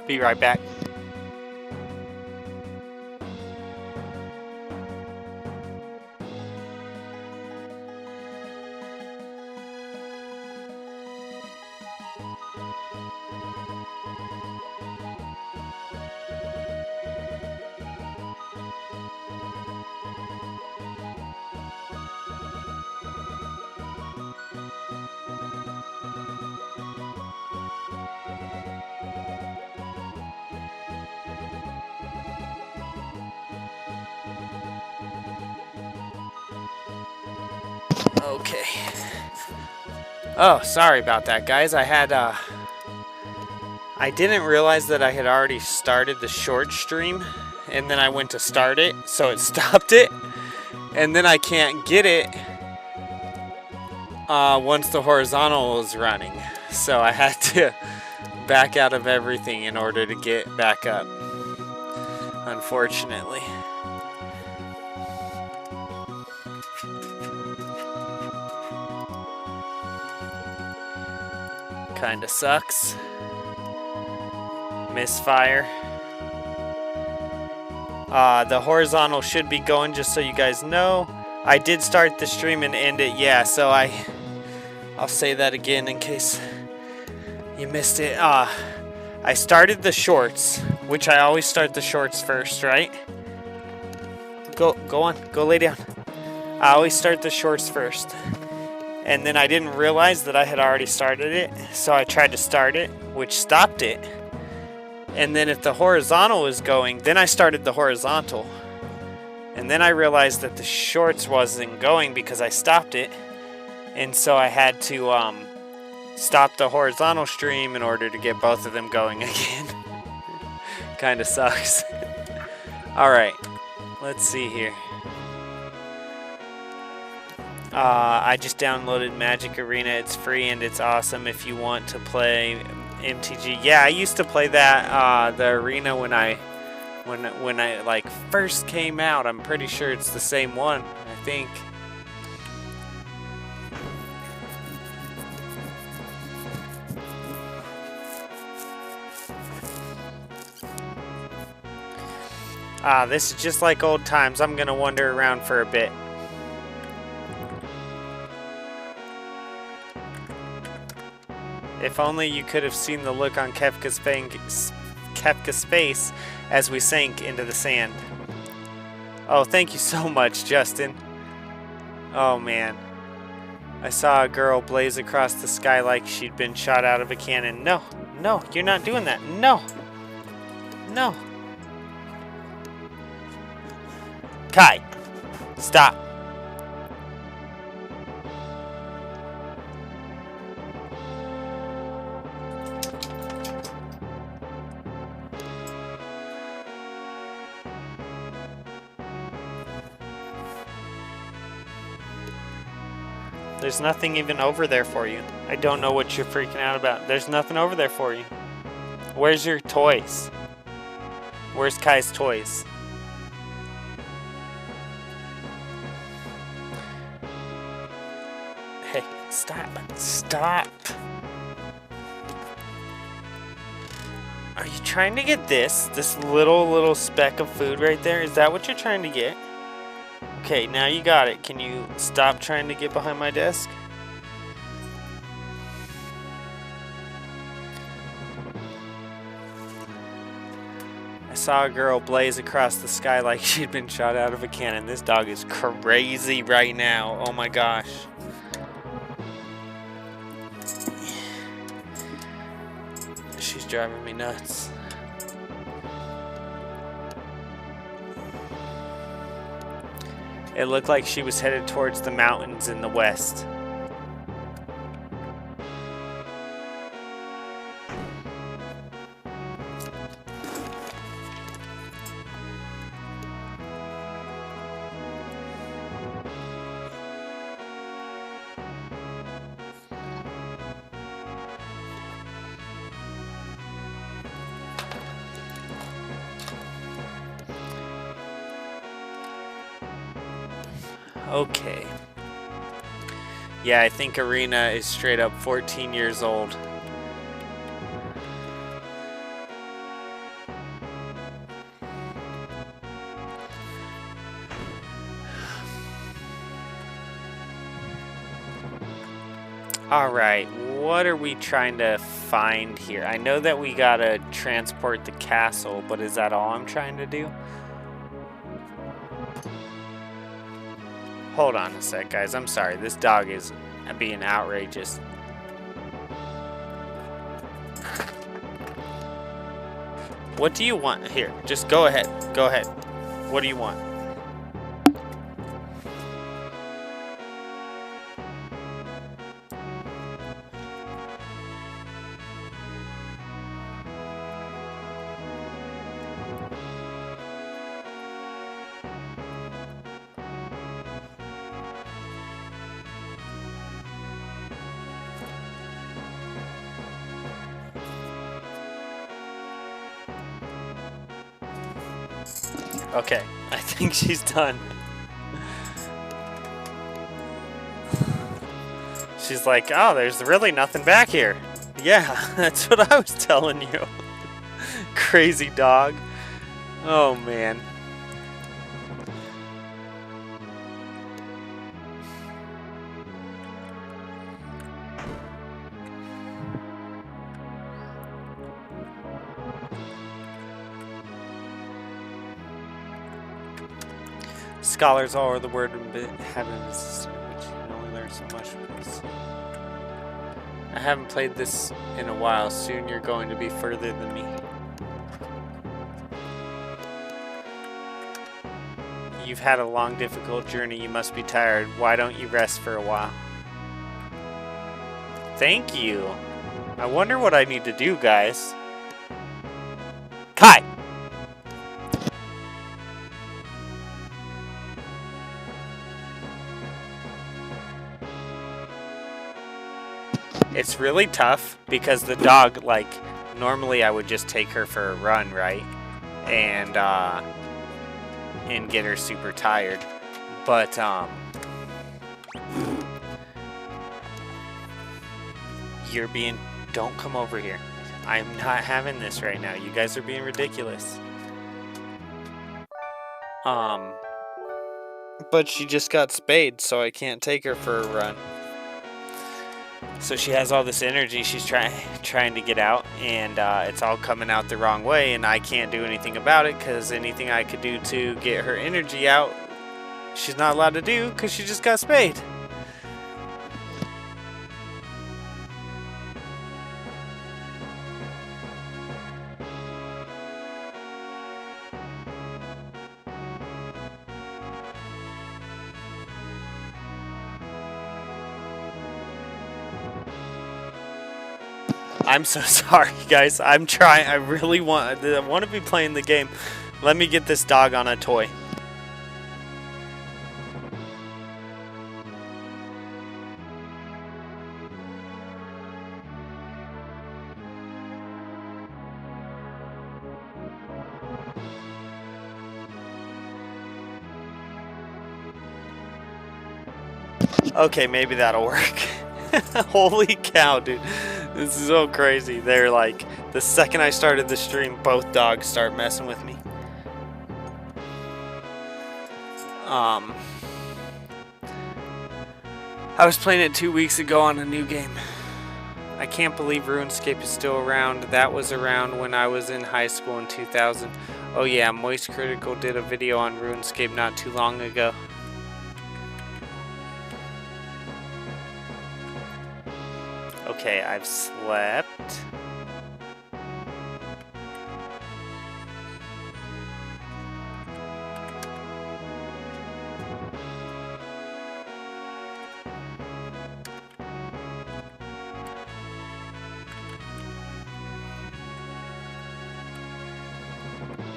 Be right back. Okay. Oh, sorry about that, guys. I didn't realize that I had already started the short stream, and then I went to start it, so it stopped it, and then I can't get it once the horizontal was running. So I had to back out of everything in order to get back up, unfortunately. Kinda sucks. Misfire. The horizontal should be going, just so you guys know. I did start the stream and end it, yeah, so I'll say that again in case you missed it. I started the shorts, which I always start the shorts first, right? Go on, go lay down. I always start the shorts first. And then I didn't realize that I had already started it, so I tried to start it, which stopped it. And then if the horizontal was going, then I started the horizontal. And then I realized that the shorts wasn't going because I stopped it. And so I had to stop the horizontal stream in order to get both of them going again. Kinda sucks. Alright, let's see here. I just downloaded Magic Arena. It's free and it's awesome if you want to play MTG. Yeah, I used to play that the arena when I like first came out. I'm pretty sure it's the same one, I think. This is just like old times. I'm gonna wander around for a bit. If only you could have seen the look on Kefka's face as we sank into the sand. Oh, thank you so much, Justin. Oh, man. I saw a girl blaze across the sky like she'd been shot out of a cannon. No, no, you're not doing that. No. No. Kai, stop. There's nothing even over there for you. I don't know what you're freaking out about. There's nothing over there for you. Where's your toys? Where's Kai's toys? Hey, stop. Stop. Are you trying to get this little speck of food right there? Is that what you're trying to get? Okay, now you got it. Can you stop trying to get behind my desk? I saw a girl blaze across the sky like she'd been shot out of a cannon. This dog is crazy right now. Oh my gosh. She's driving me nuts. It looked like she was headed towards the mountains in the west. Okay. Yeah, I think Arena is straight up 14 years old. Alright, what are we trying to find here? I know that we gotta transport the castle, but is that all I'm trying to do? Hold on a sec, guys. I'm sorry. This dog is being outrageous. What do you want? Here, just go ahead. Go ahead. What do you want? Okay, I think she's done. She's like, oh, there's really nothing back here. Yeah, that's what I was telling you. Crazy dog. Oh, man. Scholars all over the world have a system which you can only learn so much from this. I haven't played this in a while. Soon you're going to be further than me. You've had a long, difficult journey. You must be tired. Why don't you rest for a while? Thank you. I wonder what I need to do, guys. Kai! It's really tough because the dog, like, normally I would just take her for a run, right? And get her super tired. But, you're being, don't come over here. I'm not having this right now. You guys are being ridiculous. But she just got spayed, so I can't take her for a run. So she has all this energy she's trying to get out, and it's all coming out the wrong way, and I can't do anything about it because anything I could do to get her energy out, she's not allowed to do because she just got spayed. I'm so sorry, guys. I'm trying. I really want to be playing the game. Let me get this dog on a toy. Okay, maybe that'll work. Holy cow, dude. This is so crazy. They're like, the second I started the stream, both dogs start messing with me. I was playing it 2 weeks ago on a new game. I can't believe RuneScape is still around. That was around when I was in high school in 2000. Oh yeah, Moist Critical did a video on RuneScape not too long ago. Okay, I've slept.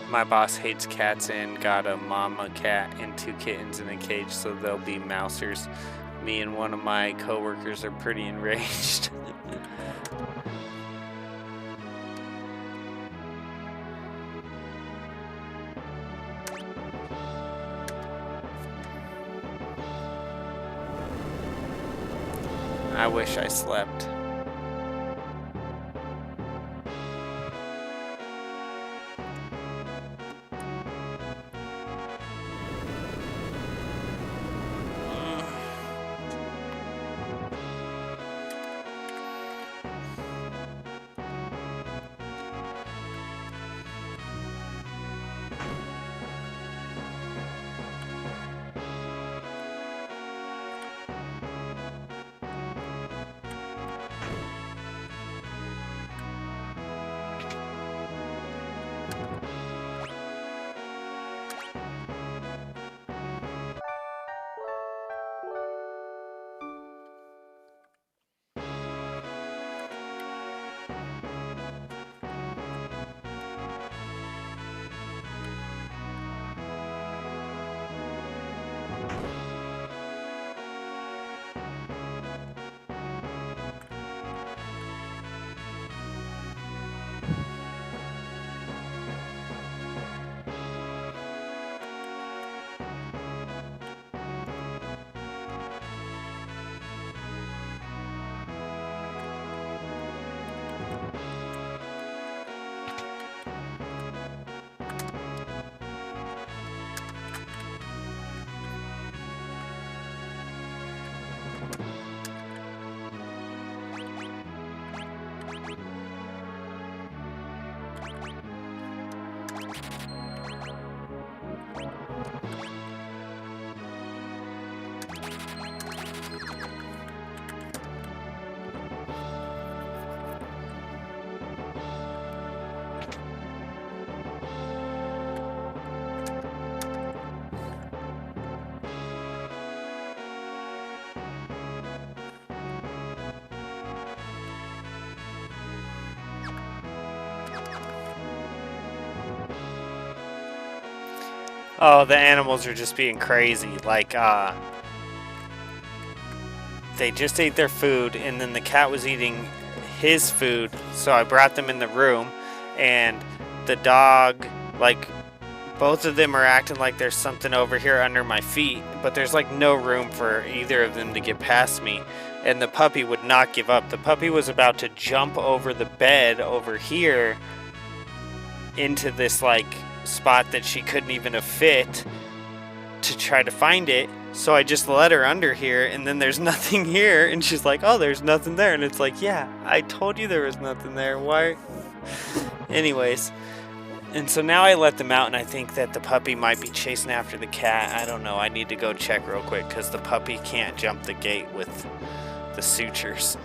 My boss hates cats and got a mama cat and 2 kittens in a cage, so they'll be mousers. Me and one of my coworkers are pretty enraged. I wish I slept. Oh, the animals are just being crazy. Like, they just ate their food, and then the cat was eating his food, so I brought them in the room, and the dog, like, both of them are acting like there's something over here under my feet, but there's, like, no room for either of them to get past me, and the puppy would not give up. The puppy was about to jump over the bed over here into this, like, spot that she couldn't even have fit to try to find it. So I just let her under here, and then there's nothing here, and she's like, oh, there's nothing there. And it's like, yeah, I told you there was nothing there. Why? Anyways, and so now I let them out, and I think that the puppy might be chasing after the cat. I don't know. I need to go check real quick because the puppy can't jump the gate with the sutures.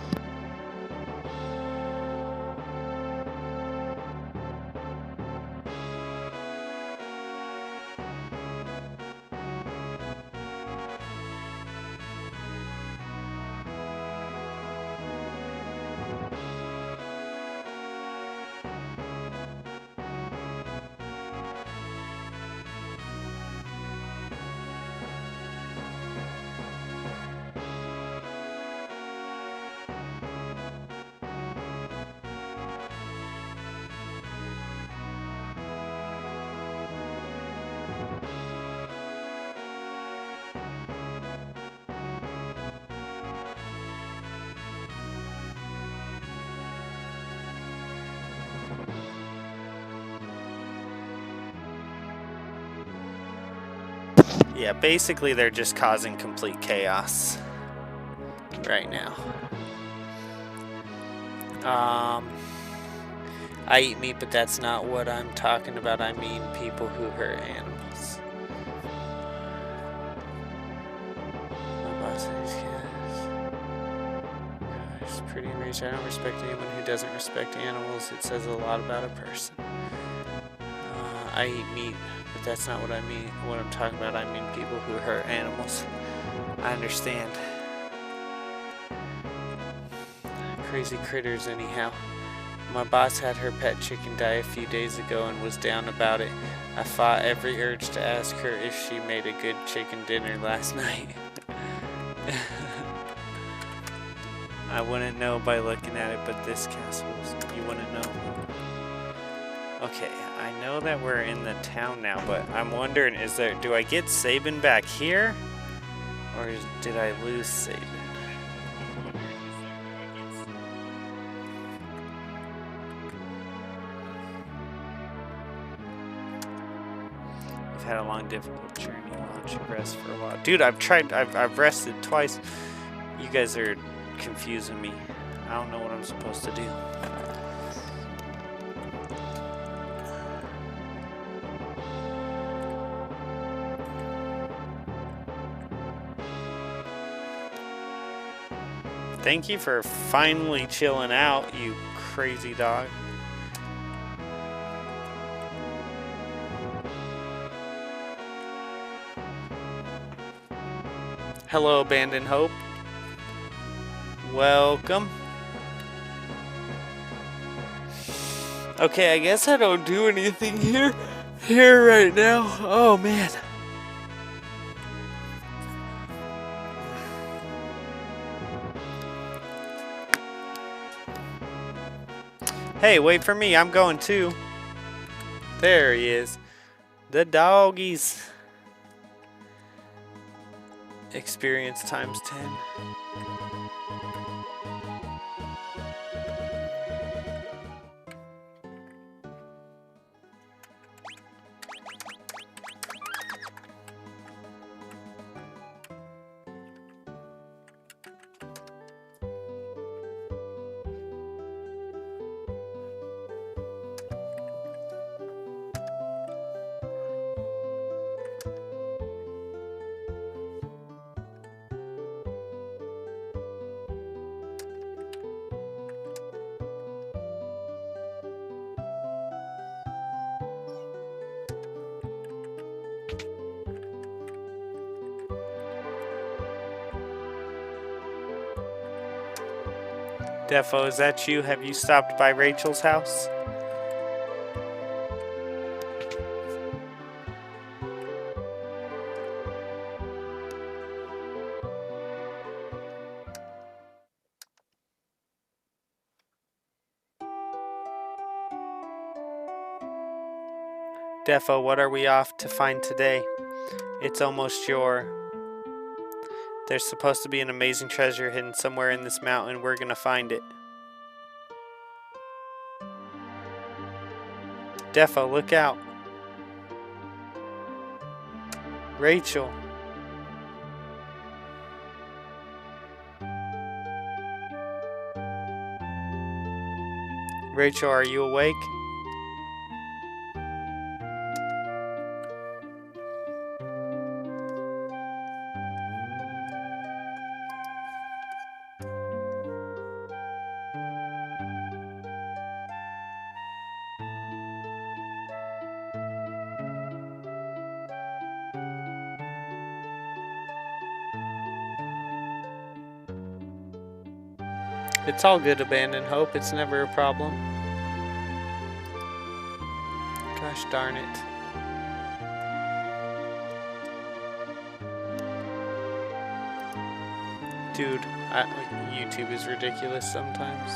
Yeah, basically they're just causing complete chaos right now. I eat meat, but that's not what I'm talking about. I mean people who hurt animals. My boss says yes. It's pretty enraged. I don't respect anyone who doesn't respect animals. It says a lot about a person. I eat meat, but that's not what I mean. What I'm talking about, I mean people who hurt animals. I understand. Crazy critters, anyhow. My boss had her pet chicken die a few days ago and was down about it. I fought every urge to ask her if she made a good chicken dinner last night. I wouldn't know by looking at it, but this castle, you wouldn't know. Okay, I know that we're in the town now, but I'm wondering, do I get Sabin back here? Or did I lose Sabin? had a long, difficult journey. Why don't you rest for a while? Dude, I've rested twice. You guys are confusing me. I don't know what I'm supposed to do. Thank you for finally chilling out, you crazy dog. Hello, Abandoned Hope. Welcome. Okay, I guess I don't do anything here right now. Oh, man. Hey, wait for me. I'm going too. There he is. The doggies. Experience times 10. Defo, is that you? Have you stopped by Rachel's house? Defo, what are we off to find today? It's almost There's supposed to be an amazing treasure hidden somewhere in this mountain. We're gonna find it. Defo, look out. Rachel. Rachel, are you awake? It's all good, Abandoned Hope. It's never a problem. Gosh darn it. Dude, YouTube is ridiculous sometimes.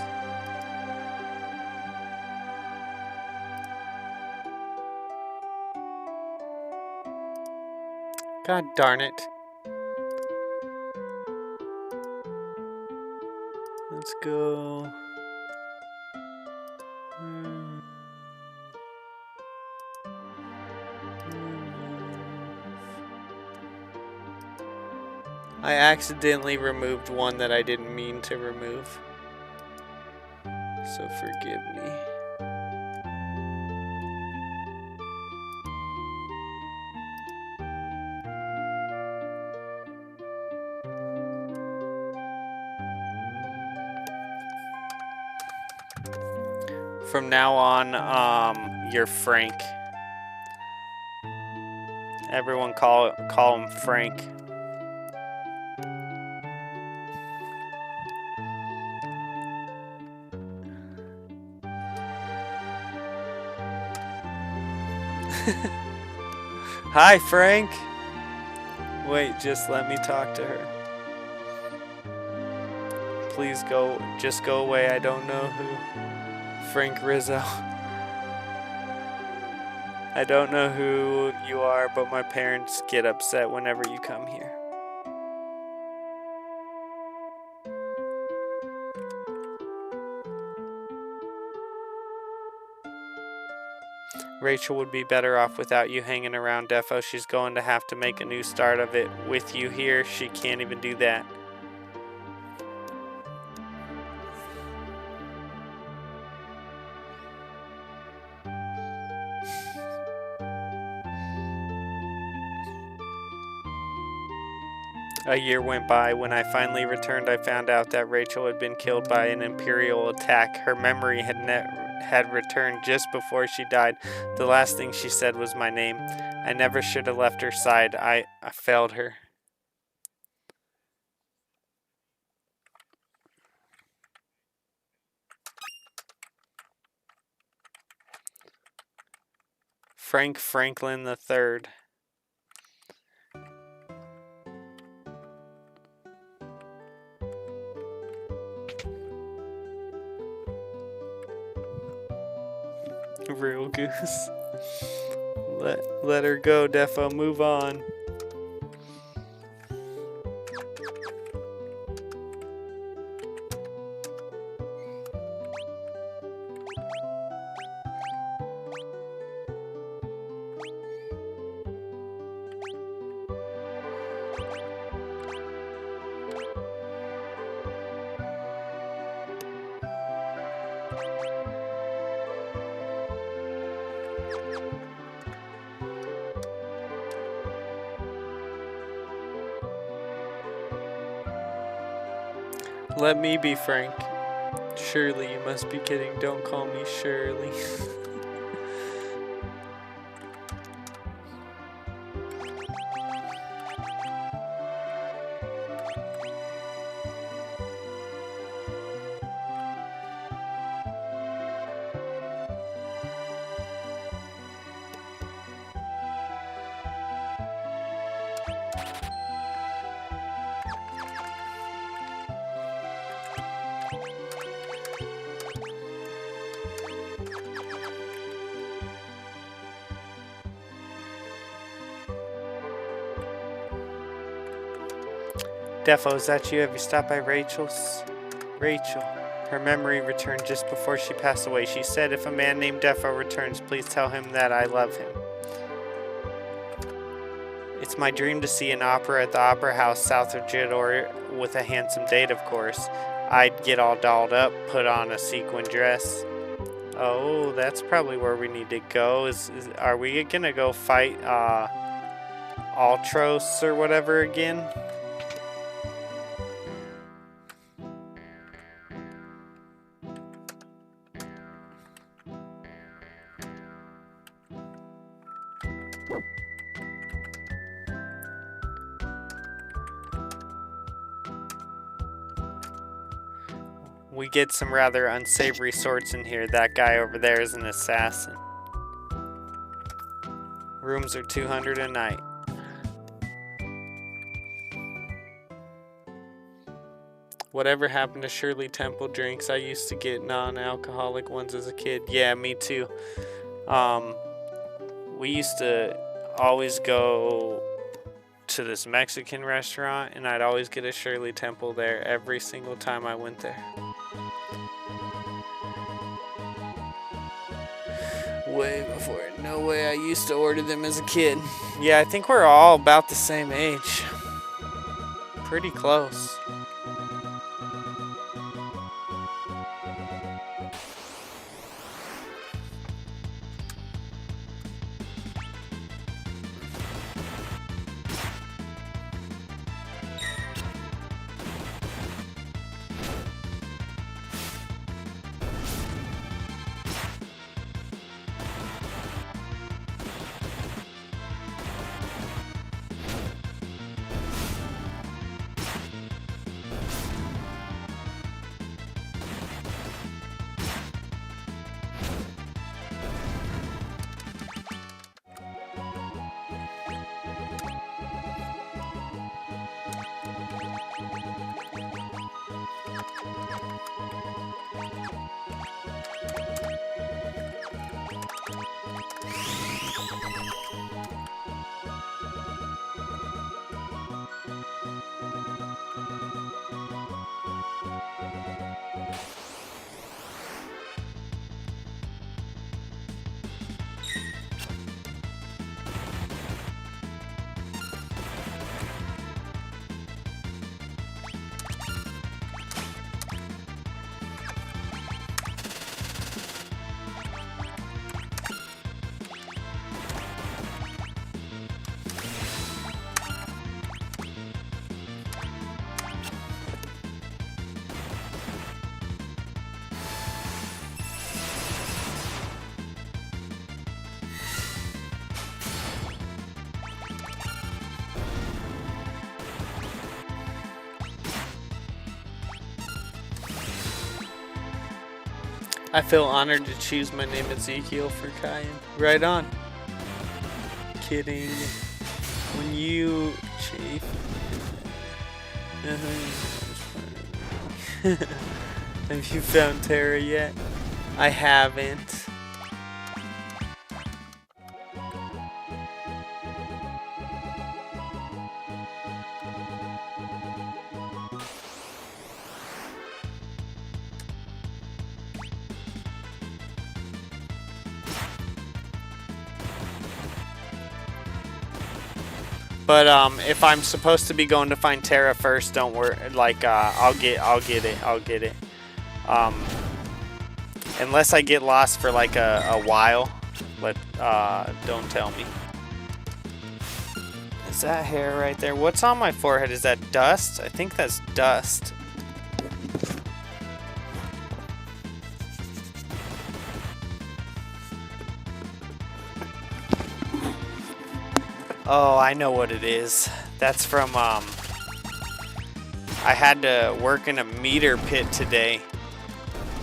God darn it. Let's go. I accidentally removed one that I didn't mean to remove. So forgive me. From now on, you're Frank. Everyone call him Frank. Hi, Frank. Wait, just let me talk to her. Please go, just go away. I don't know who. Frank Rizzo. I don't know who you are, but my parents get upset whenever you come here. Rachel would be better off without you hanging around, Defo. She's going to have to make a new start of it with you here. She can't even do that. A year went by. When I finally returned, I found out that Rachel had been killed by an Imperial attack. Her memory had returned just before she died. The last thing she said was my name. I never should have left her side. I failed her. Frank Franklin III. Real goose. Let her go, Defo. Move on. Let me be Frank. Shirley, you must be kidding. Don't call me Shirley. Defo, is that you? Have you stopped by Rachel's? Rachel. Her memory returned just before she passed away. She said, if a man named Defo returns, please tell him that I love him. It's my dream to see an opera at the Opera House south of Jiddor with a handsome date, of course. I'd get all dolled up, put on a sequin dress. Oh, that's probably where we need to go. Are we gonna go fight Ultros or whatever again? We get some rather unsavory sorts in here. That guy over there is an assassin. Rooms are $200 a night. Whatever happened to Shirley Temple drinks? I used to get non-alcoholic ones as a kid. Yeah, me too. We used to always go to this Mexican restaurant, and I'd always get a Shirley Temple there every single time I went there. Way before. No way, I used to order them as a kid. Yeah, I think we're all about the same age. Pretty close. I feel honored to choose my name Ezekiel for Kyan. Right on. Kidding. When you chief. Have you found Terra yet? I haven't. But if I'm supposed to be going to find Terra first, don't worry. Like I'll get it. Unless I get lost for like a while, but don't tell me. Is that hair right there? What's on my forehead? Is that dust? I think that's dust. Oh, I know what it is. That's from, I had to work in a meter pit today.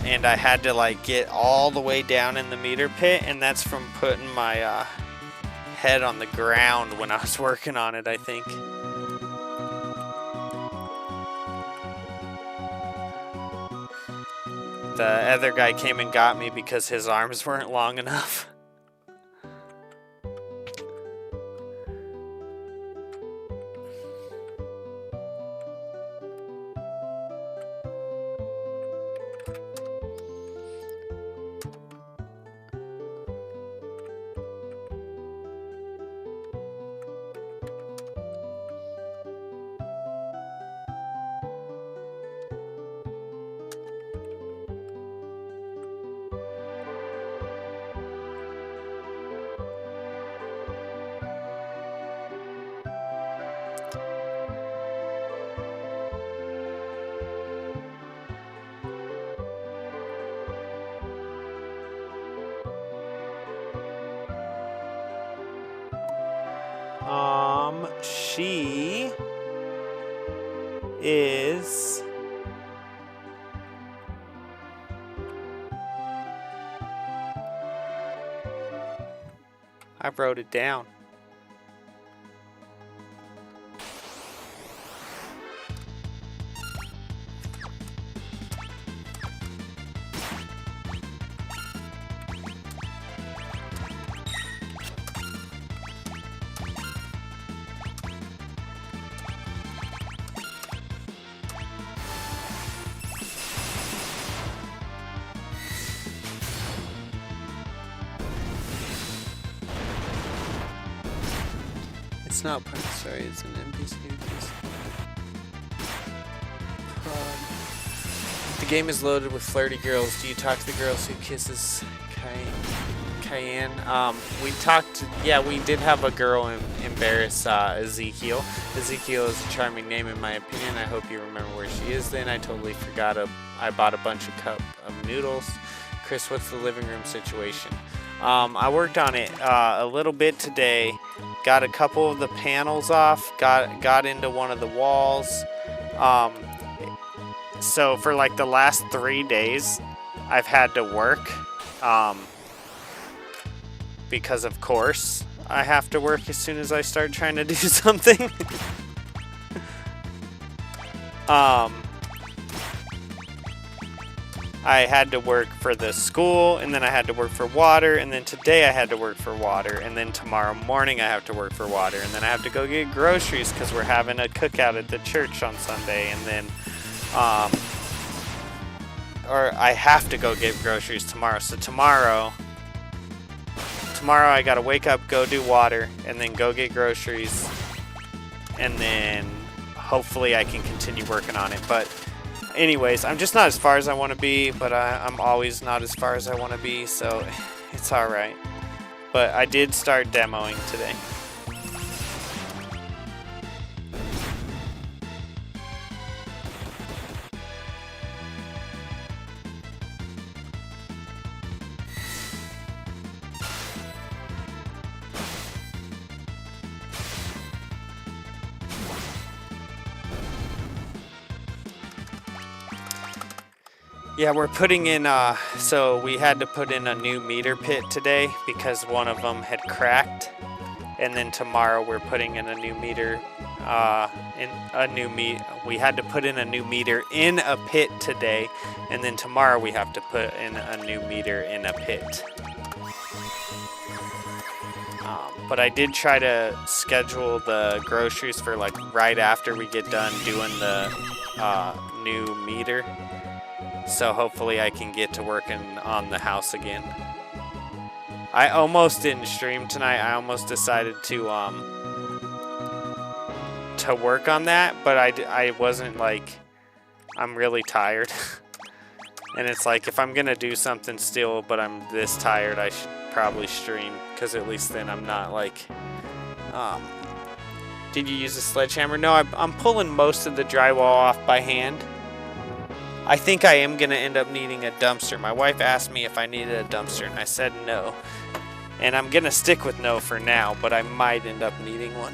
And I had to, like, get all the way down in the meter pit. And that's from putting my, head on the ground when I was working on it, I think. The other guy came and got me because his arms weren't long enough. She is I wrote it down. It's not part, sorry, it's an NPC. The game is loaded with flirty girls. Do you talk to the girls who kisses Cayenne? We talked, yeah, we did have a girl embarrass Ezekiel. Ezekiel is a charming name in my opinion. I hope you remember where she is then. I totally forgot. I bought a bunch of cup of noodles. Chris, what's the living room situation? I worked on it a little bit today. Got a couple of the panels off. Got into one of the walls. So for like the last 3 days, I've had to work. Because of course I have to work as soon as I start trying to do something. I had to work for the school, and then I had to work for water, and then today I had to work for water, and then tomorrow morning I have to work for water, and then I have to go get groceries because we're having a cookout at the church on Sunday, and then or I have to go get groceries tomorrow. So tomorrow I gotta wake up, go do water, and then go get groceries, and then hopefully I can continue working on it. But anyways, I'm just not as far as I want to be, but I'm always not as far as I want to be, so it's alright. But I did start demoing today. Yeah, we're putting in, so we had to put in a new meter pit today because one of them had cracked. And then tomorrow we're putting in a new meter, we had to put in a new meter in a pit today. And then tomorrow we have to put in a new meter in a pit. But I did try to schedule the groceries for like right after we get done doing the new meter. So hopefully I can get to working on the house again. I almost didn't stream tonight. I almost decided to work on that, but I wasn't like, I'm really tired. And it's like, if I'm gonna do something still, but I'm this tired, I should probably stream, because at least then I'm not like, did you use a sledgehammer? No, I'm pulling most of the drywall off by hand. I think I am going to end up needing a dumpster. My wife asked me if I needed a dumpster, and I said no. And I'm going to stick with no for now, but I might end up needing one.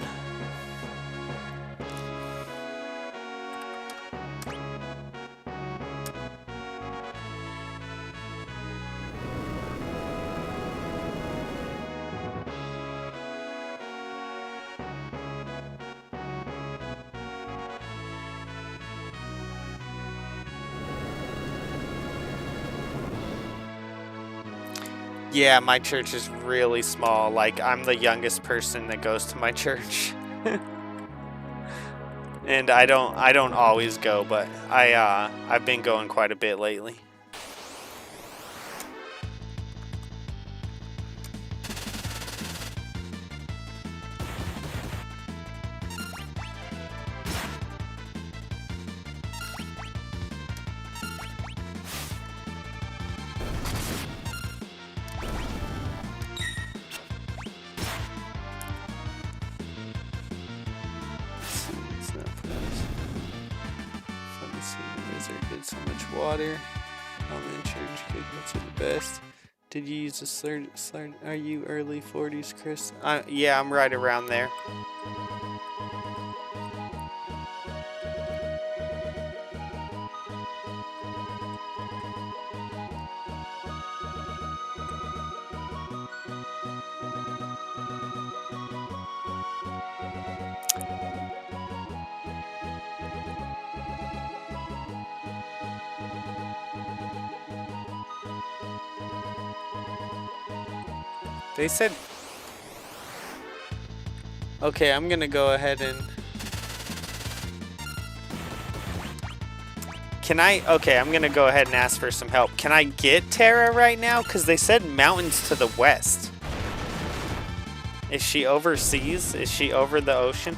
Yeah, my church is really small. Like, I'm the youngest person that goes to my church. And I don't always go, but I've been going quite a bit lately. So much water. I'm in church. Kids are the best. Did you use a slur? Are you early 40s, Chris? Yeah, I'm right around there. They said... Okay, I'm gonna go ahead and... Can I... Okay, I'm gonna go ahead and ask for some help. Can I get Tara right now? Because they said mountains to the west. Is she overseas? Is she over the ocean?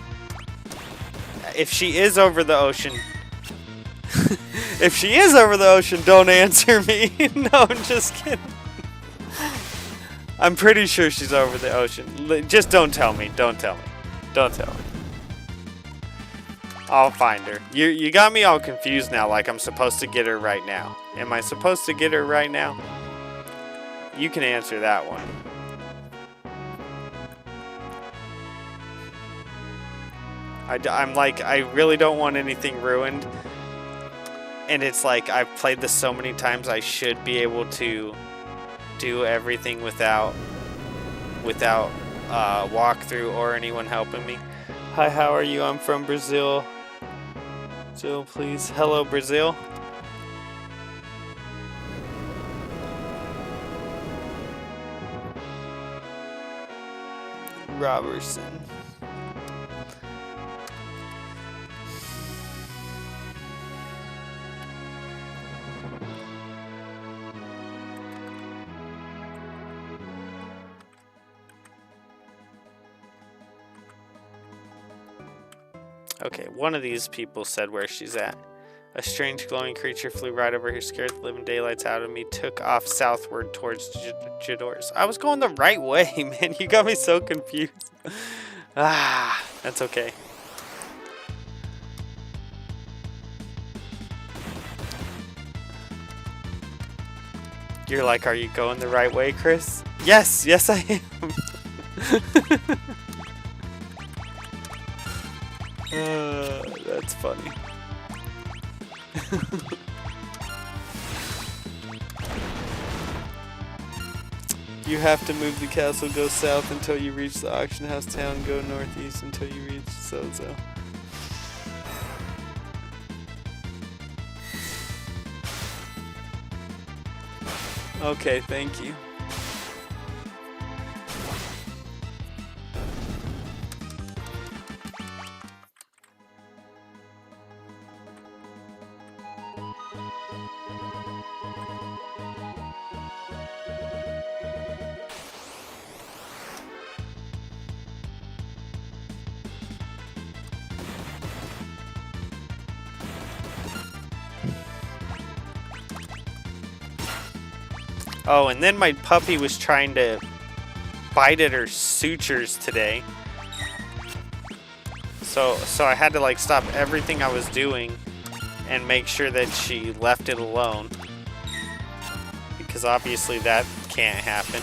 If she is over the ocean... If she is over the ocean, don't answer me. No, I'm just kidding. I'm pretty sure she's over the ocean. Just don't tell me. Don't tell me. Don't tell me. I'll find her. You got me all confused now, like I'm supposed to get her right now. Am I supposed to get her right now? You can answer that one. I'm like, I really don't want anything ruined. And it's like, I've played this so many times, I should be able to do everything without walkthrough or anyone helping me. Hi, how are you? I'm from Brazil. Jill, please. Hello, Brazil. Robertson. Okay, one of these people said where she's at. A strange glowing creature flew right over here, scared the living daylights out of me, took off southward towards Jador's. I was going the right way, man. You got me so confused. That's okay. You're like, are you going the right way, Chris? Yes, yes I am. That's funny. You have to move the castle, go south until you reach the auction house town, go northeast until you reach Sozo. Okay, thank you. Oh, and then my puppy was trying to bite at her sutures today. So I had to like stop everything I was doing and make sure that she left it alone. Because obviously that can't happen.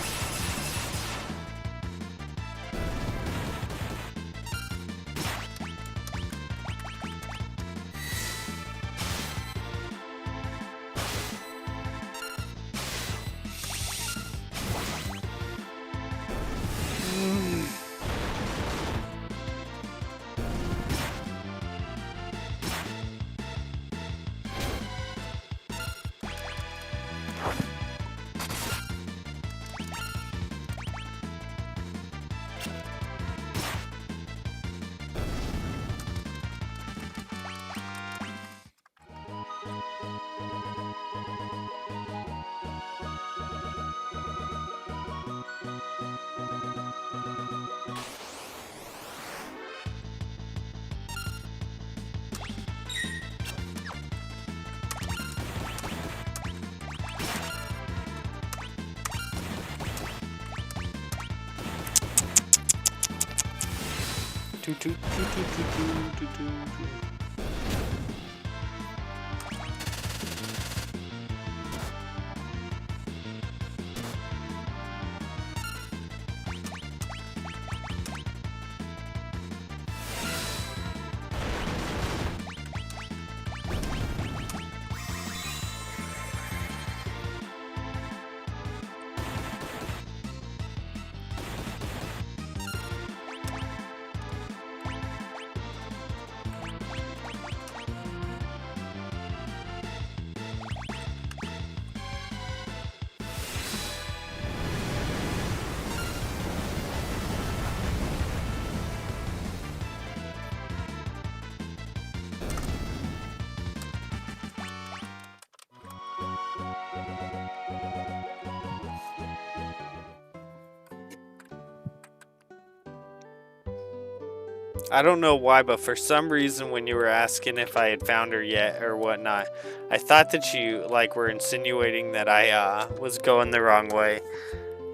I don't know why, but for some reason when you were asking if I had found her yet or whatnot, I thought that you like were insinuating that I was going the wrong way.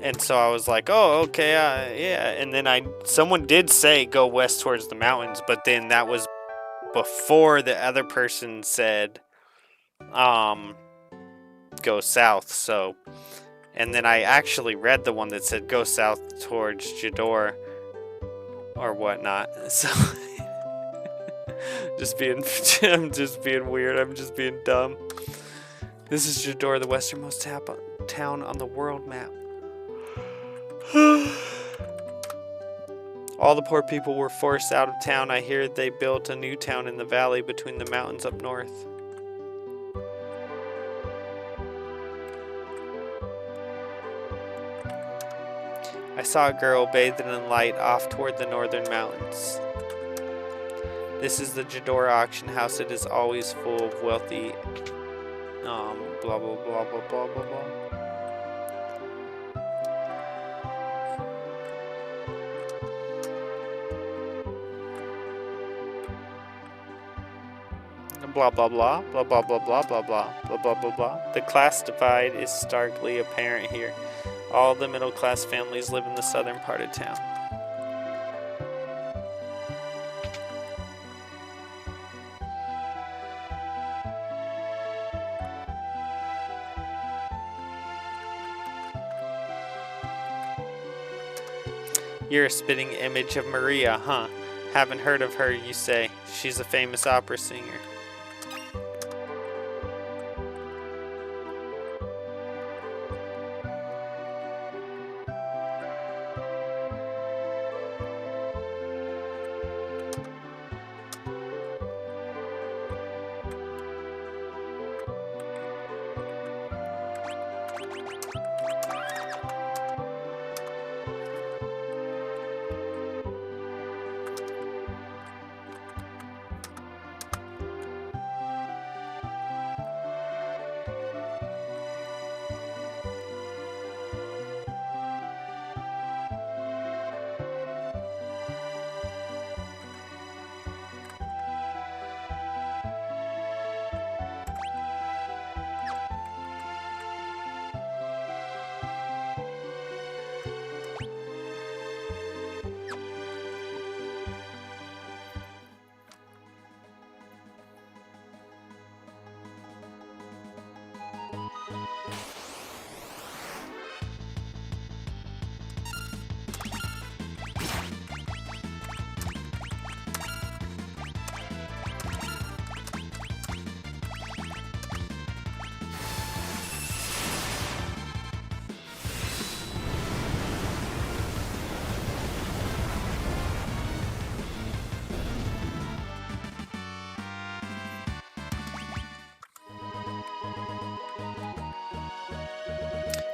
And so I was like, oh, okay, yeah. And then someone did say go west towards the mountains, but then that was before the other person said go south. So, and then I actually read the one that said go south towards Jador or whatnot. So I'm just being weird. I'm just being dumb. This is Jador, the westernmost town on the world map. All the poor people were forced out of town. I hear they built a new town in the valley between the mountains up north. I saw a girl bathed in light off toward the northern mountains. This is the Jador auction house. It is always full of wealthy, blah, blah, blah, blah, blah, blah, blah. Blah, blah, blah, blah, blah, blah, blah, blah, blah, blah, blah, blah, blah. The class divide is starkly apparent here. All the middle-class families live in the southern part of town. You're a spitting image of Maria, huh? Haven't heard of her, you say. She's a famous opera singer.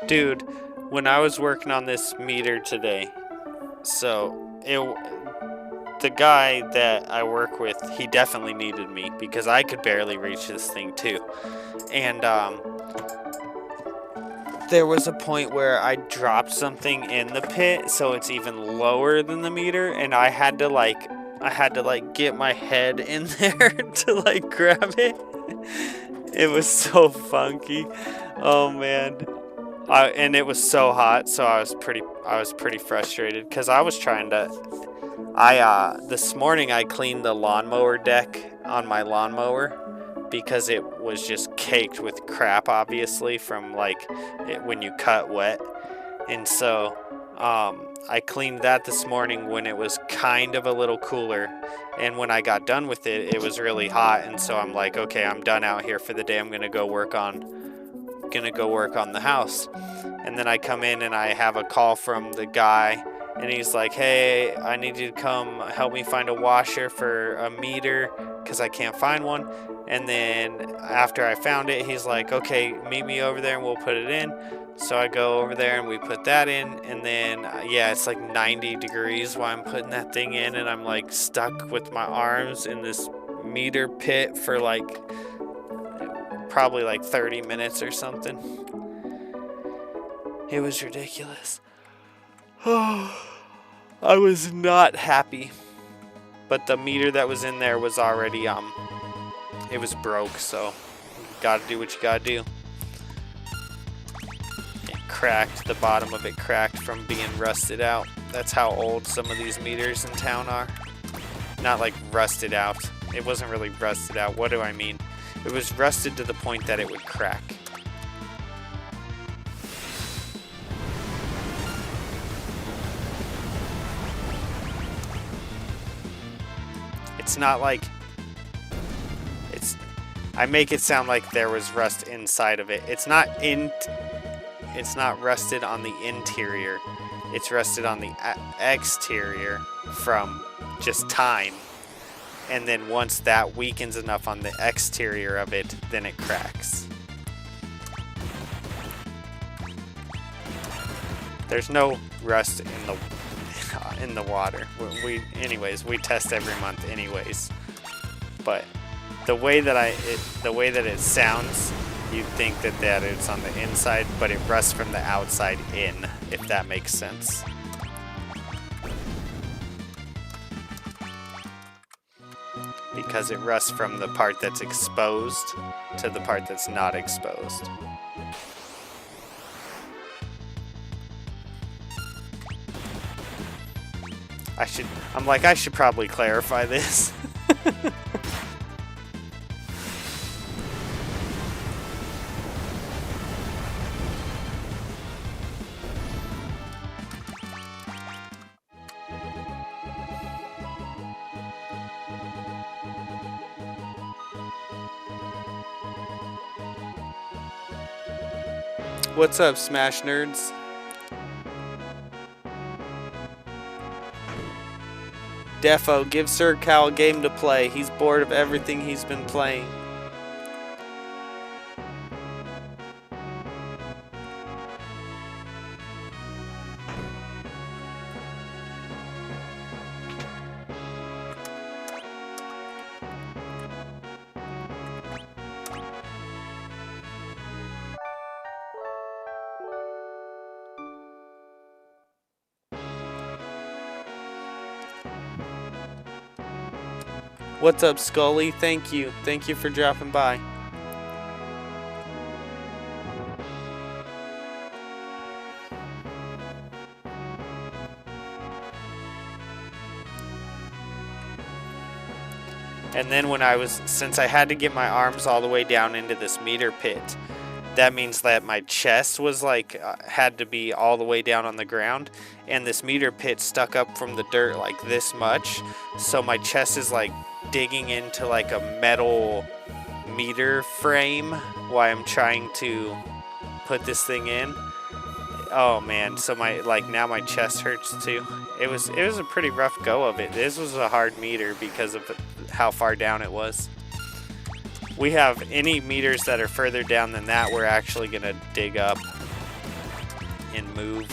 Dude, when I was working on this meter today, so the guy that I work with, he definitely needed me because I could barely reach this thing too. And there was a point where I dropped something in the pit, so it's even lower than the meter, and I had to like get my head in there to like grab it. It was so funky. Oh man. And it was so hot, so I was pretty frustrated because I was trying to. This morning I cleaned the lawnmower deck on my lawnmower because it was just caked with crap, obviously from when you cut wet, and so I cleaned that this morning when it was kind of a little cooler, and when I got done with it, it was really hot, and so I'm like, okay, I'm done out here for the day. I'm gonna go work on the house. And then I come in and I have a call from the guy, and he's like, hey, I need you to come help me find a washer for a meter because I can't find one. And then after I found it, he's like, okay, meet me over there and we'll put it in. So I go over there and we put that in, and then yeah, it's like 90 degrees while I'm putting that thing in, and I'm like stuck with my arms in this meter pit for like probably like 30 minutes or something. It was ridiculous. Oh, I was not happy. But the meter that was in there was already it was broke, so you gotta do what you gotta do. It cracked, the bottom of it cracked from being rusted out. That's how old some of these meters in town are. Not like rusted out. It wasn't really rusted out. What do I mean? It was rusted to the point that it would crack. It's not like I make it sound like there was rust inside of it. It's not rusted on the interior. It's rusted on the exterior from just time. And then once that weakens enough on the exterior of it, then it cracks. There's no rust in the water. We test every month anyways. But the way that it sounds, you'd think that it's on the inside, but it rusts from the outside in, if that makes sense. Because it rusts from the part that's exposed to the part that's not exposed. I should probably clarify this. What's up, Smash Nerds? Defo, give Sir Cal a game to play. He's bored of everything he's been playing. What's up, Scully? Thank you. Thank you for dropping by. And then since I had to get my arms all the way down into this meter pit, that means that my chest was had to be all the way down on the ground, and this meter pit stuck up from the dirt like this much, so my chest is like digging into like a metal meter frame while I'm trying to put this thing in. Oh man, so now my chest hurts too. It was a pretty rough go of it. This was a hard meter because of how far down it was. We have any meters that are further down than that we're actually gonna dig up. and move.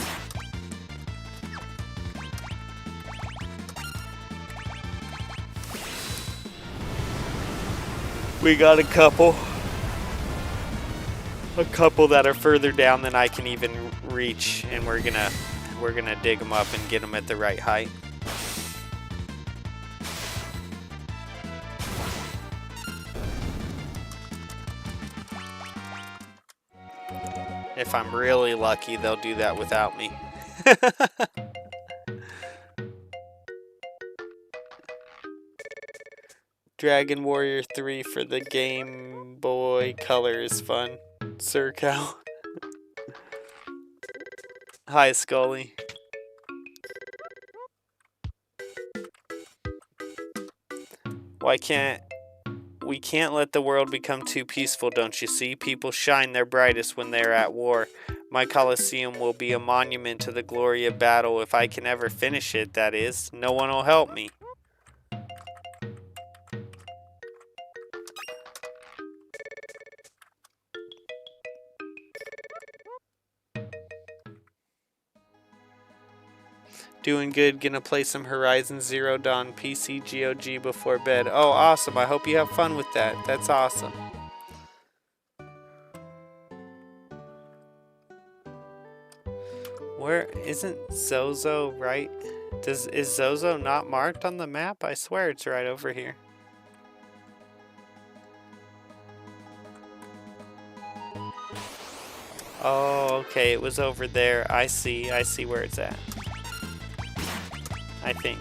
We got a couple that are further down than I can even reach, and we're gonna dig them up and get them at the right height. If I'm really lucky, they'll do that without me. Dragon Warrior 3 for the Game Boy Color is fun. Sir Cow. Hi, Scully. We can't let the world become too peaceful, don't you see? People shine their brightest when they're at war. My Colosseum will be a monument to the glory of battle if I can ever finish it, that is. No one will help me. Doing good, gonna play some Horizon Zero Dawn PC GOG before bed. Oh, awesome. I hope you have fun with that. That's awesome. Where isn't Zozo right? Is Zozo not marked on the map? I swear it's right over here. Oh, okay, it was over there. I see where it's at. I think.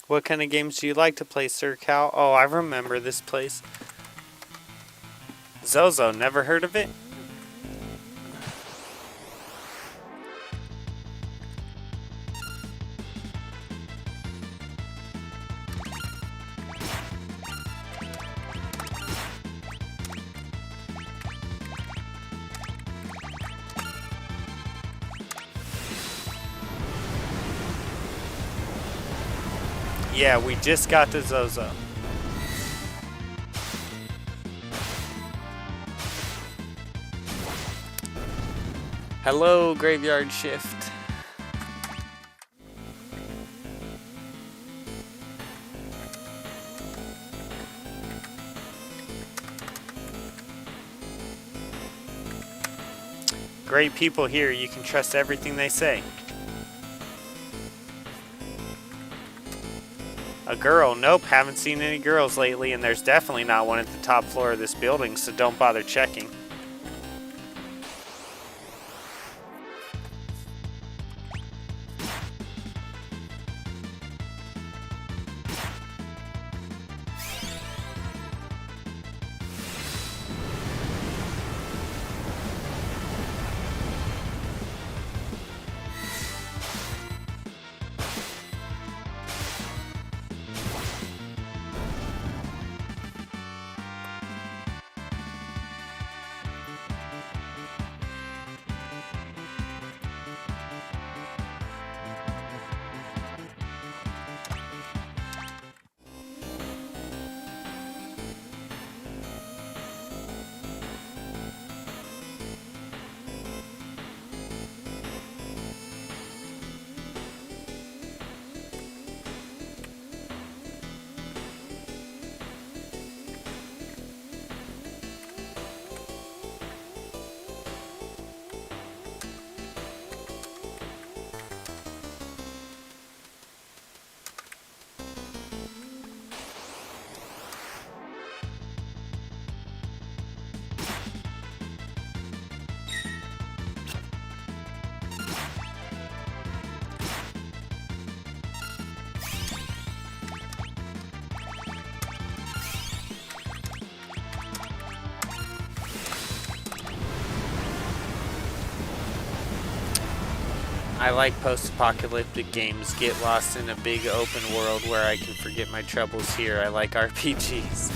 What kind of games do you like to play, Sir Cow? Oh, I remember this place. Zozo, never heard of it? Yeah, we just got to Zozo. Hello, Graveyard Shift. Great people here, you can trust everything they say. A girl? Nope, haven't seen any girls lately, and there's definitely not one at the top floor of this building, so don't bother checking. I like post-apocalyptic games. Get lost in a big open world where I can forget my troubles here. I like RPGs.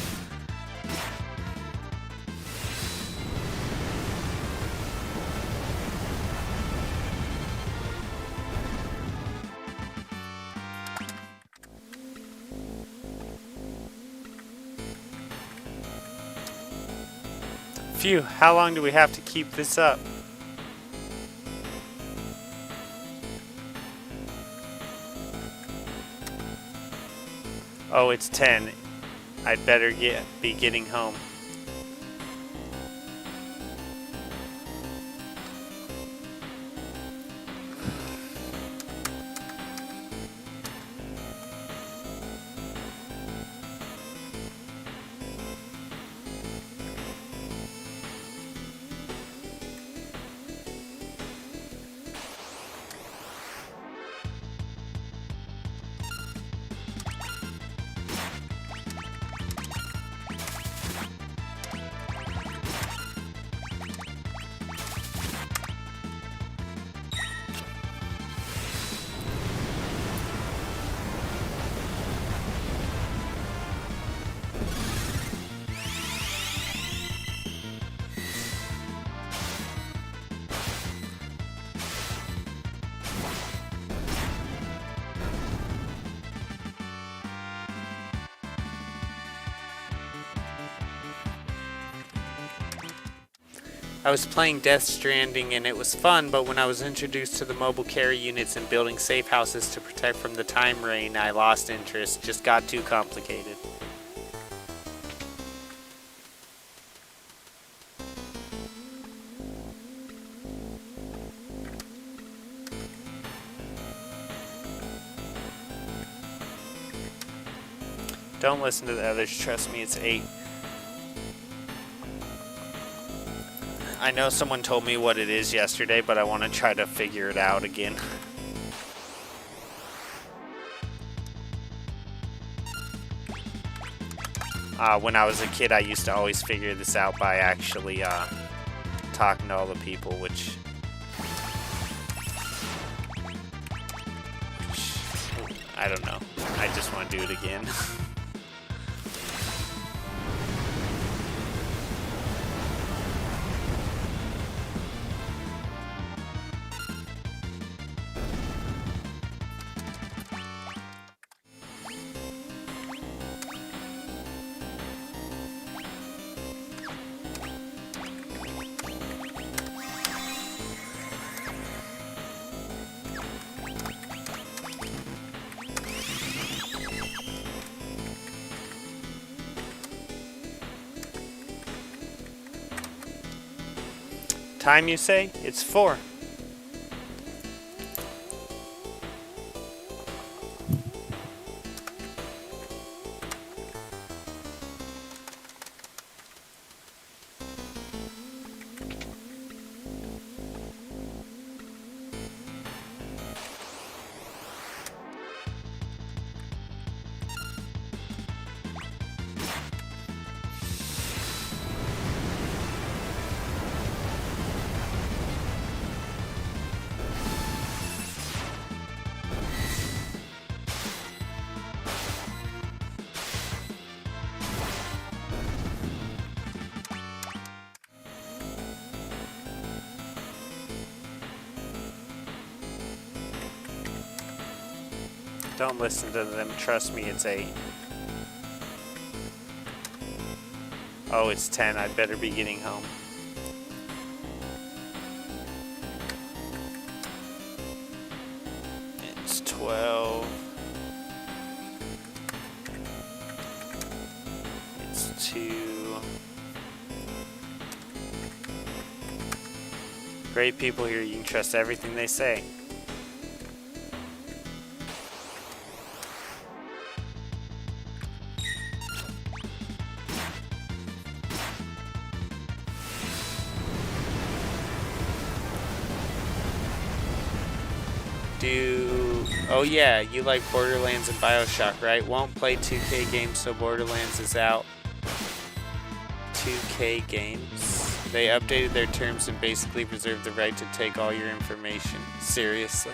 Phew, how long do we have to keep this up? Oh, it's 10. I'd better be getting home. I was playing Death Stranding and it was fun, but when I was introduced to the mobile carry units and building safe houses to protect from the time rain, I lost interest. Just got too complicated. Don't listen to the others, trust me, it's 8. I know someone told me what it is yesterday, but I want to try to figure it out again. When I was a kid, I used to always figure this out by actually talking to all the people, which I don't know. I just want to do it again. Time, you say? It's 4. Don't listen to them. Trust me, it's 8. Oh, it's 10. I'd better be getting home. It's 12. It's 2. Great people here. You can trust everything they say. Oh yeah, you like Borderlands and BioShock, right? Won't play 2K games, so Borderlands is out. 2K games. They updated their terms and basically reserved the right to take all your information. Seriously.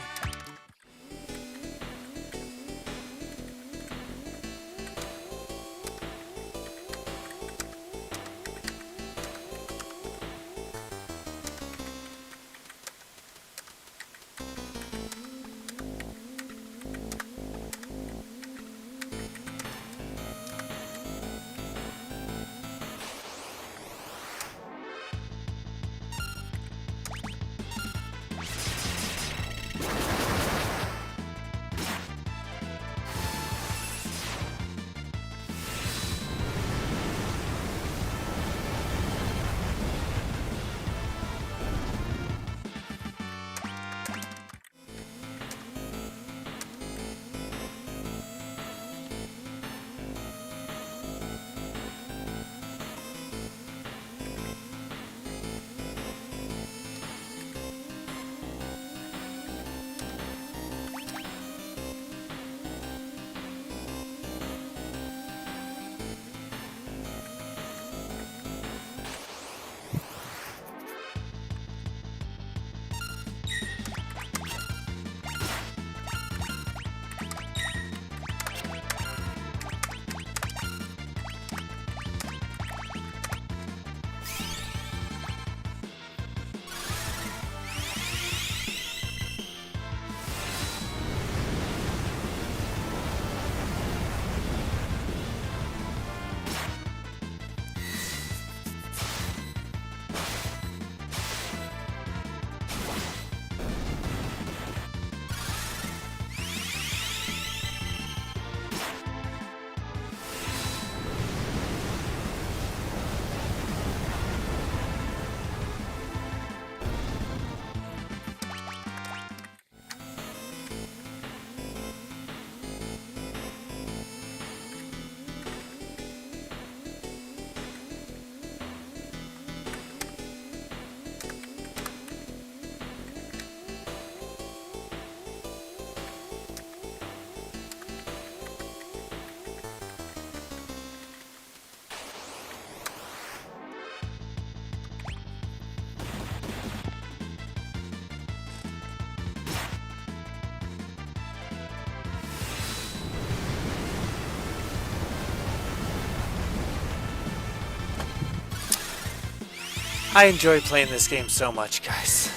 I enjoy playing this game so much, guys.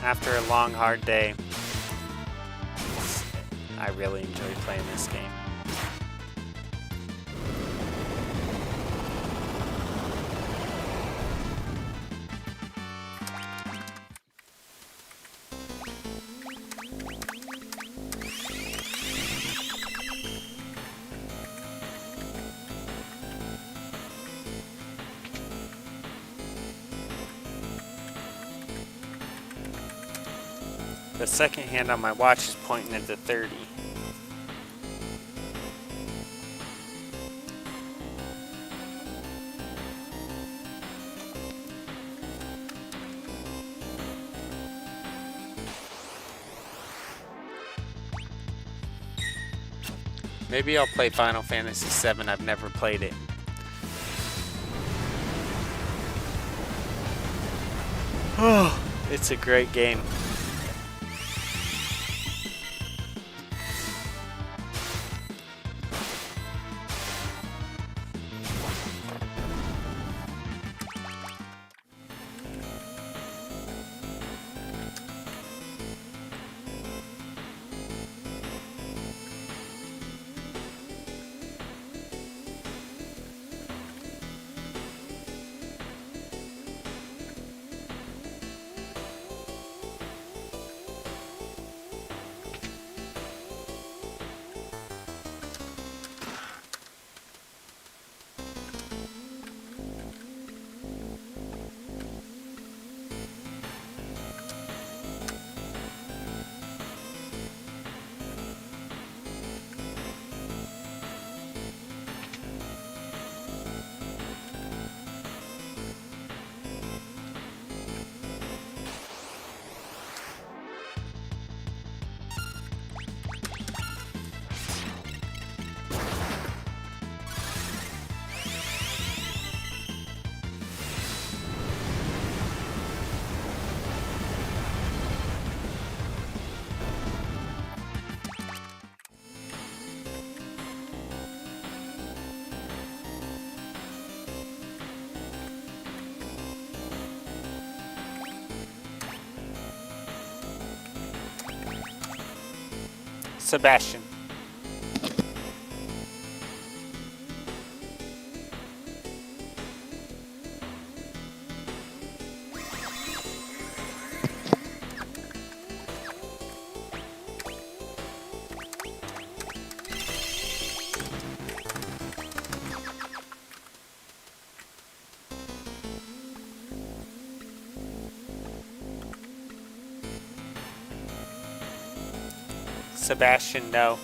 After a long, hard day, I really enjoy playing this game. The second hand on my watch is pointing at the 30. Maybe I'll play Final Fantasy VII. I've never played it. Oh, it's a great game. Sebastian. Sebastian, no.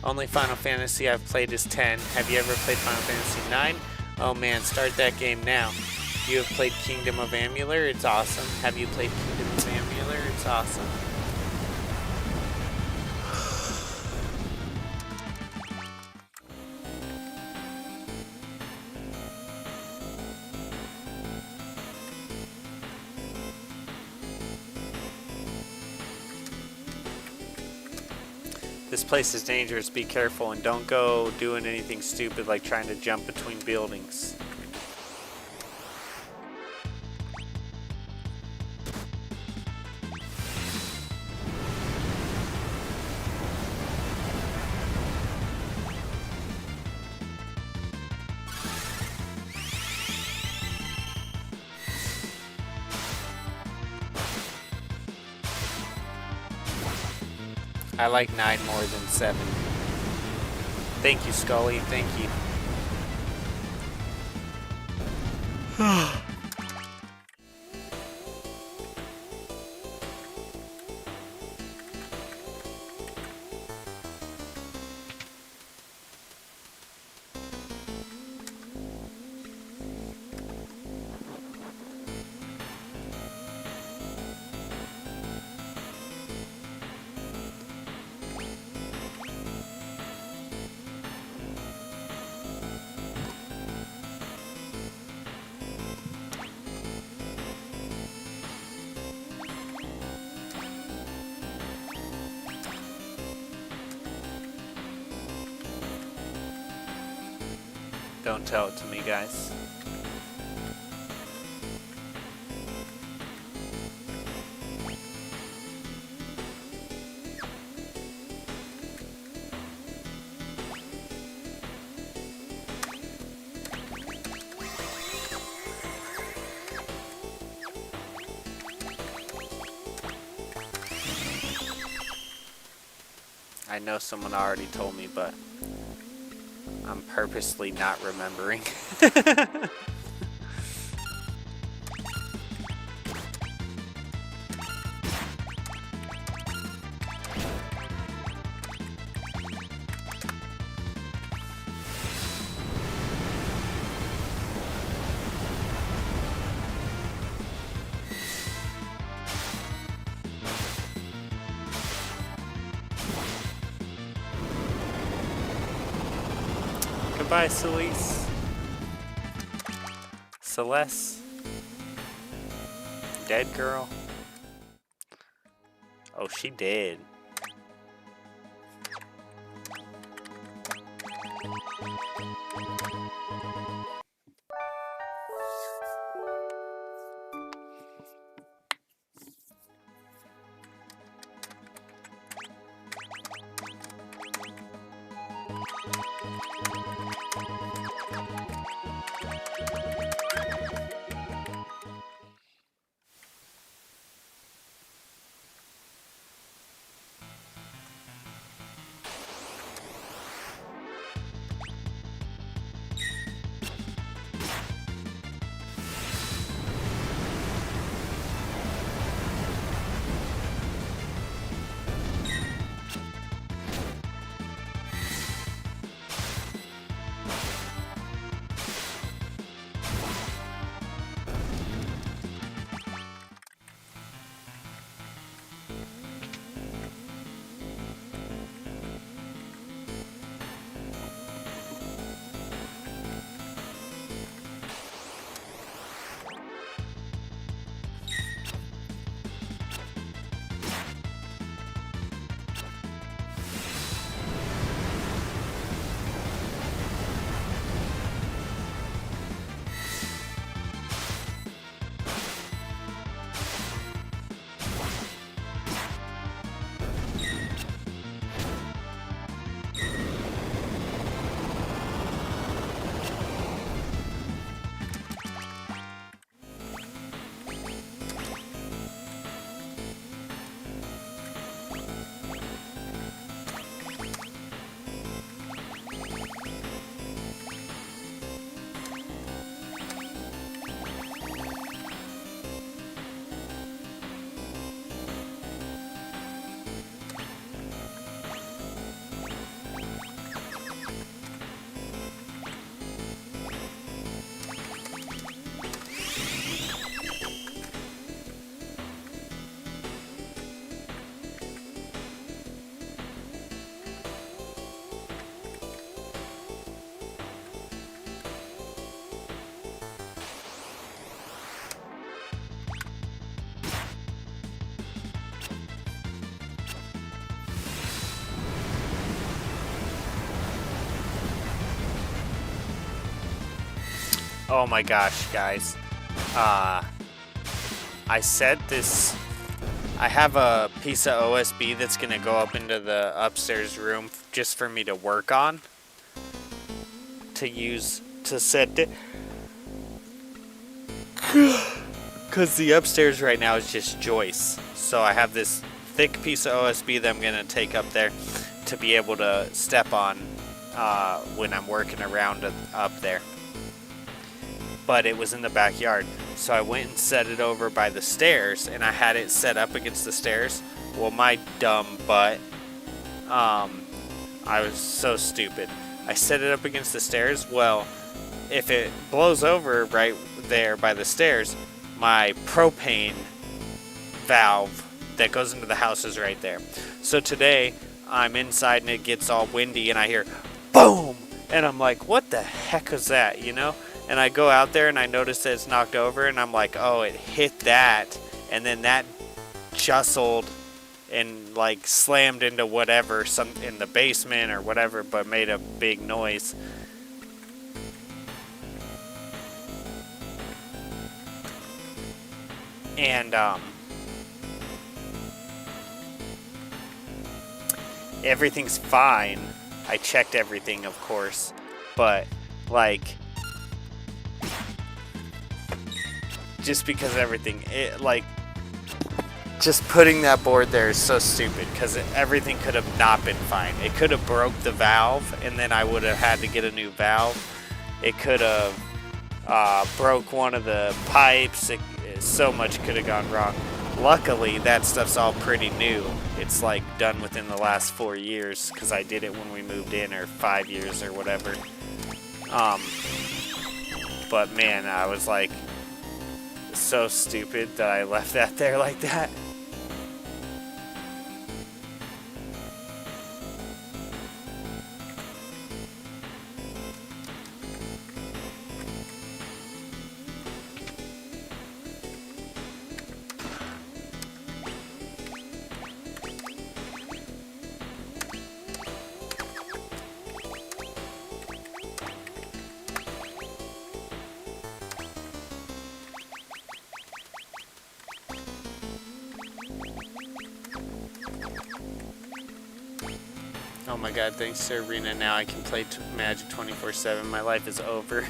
Only Final Fantasy I've played is 10. Have you ever played Final Fantasy 9? Oh man, start that game now. You have played Kingdom of Amalur? It's awesome. Have you played Kingdom of Amalur? It's awesome. This place is dangerous, be careful, and don't go doing anything stupid like trying to jump between buildings. I like 9 more than 7. Thank you, Scully. Thank you. Don't tell it to me, guys. I know someone already told me, but I'm purposely not remembering. Goodbye, Celeste. Celeste. Dead girl. Oh, she dead. Oh my gosh, guys. I set this. I have a piece of OSB that's gonna go up into the upstairs room just for me to work on. To use to set it. Because the upstairs right now is just joists. So I have this thick piece of OSB that I'm gonna take up there to be able to step on when I'm working around up there. But it was in the backyard. So I went and set it over by the stairs, and I had it set up against the stairs. Well, my dumb butt, I was so stupid. I set it up against the stairs. Well, if it blows over right there by the stairs, my propane valve that goes into the house is right there. So today, I'm inside and it gets all windy, and I hear boom! And I'm like, what the heck is that, you know? And I go out there and I notice that it's knocked over, and I'm like, oh, it hit that, and then that jostled and like slammed into whatever, some in the basement or whatever, but made a big noise. And everything's fine. I checked everything, of course, but like, just because everything, just putting that board there is so stupid, because everything could have not been fine. It could have broke the valve, and then I would have had to get a new valve. It could have broke one of the pipes. So much could have gone wrong. Luckily, that stuff's all pretty new. It's like done within the last 4 years, because I did it when we moved in, or 5 years or whatever. But man, I was like so stupid that I left that there like that. Oh my god, thanks to Arena, now I can play Magic 24/7. My life is over.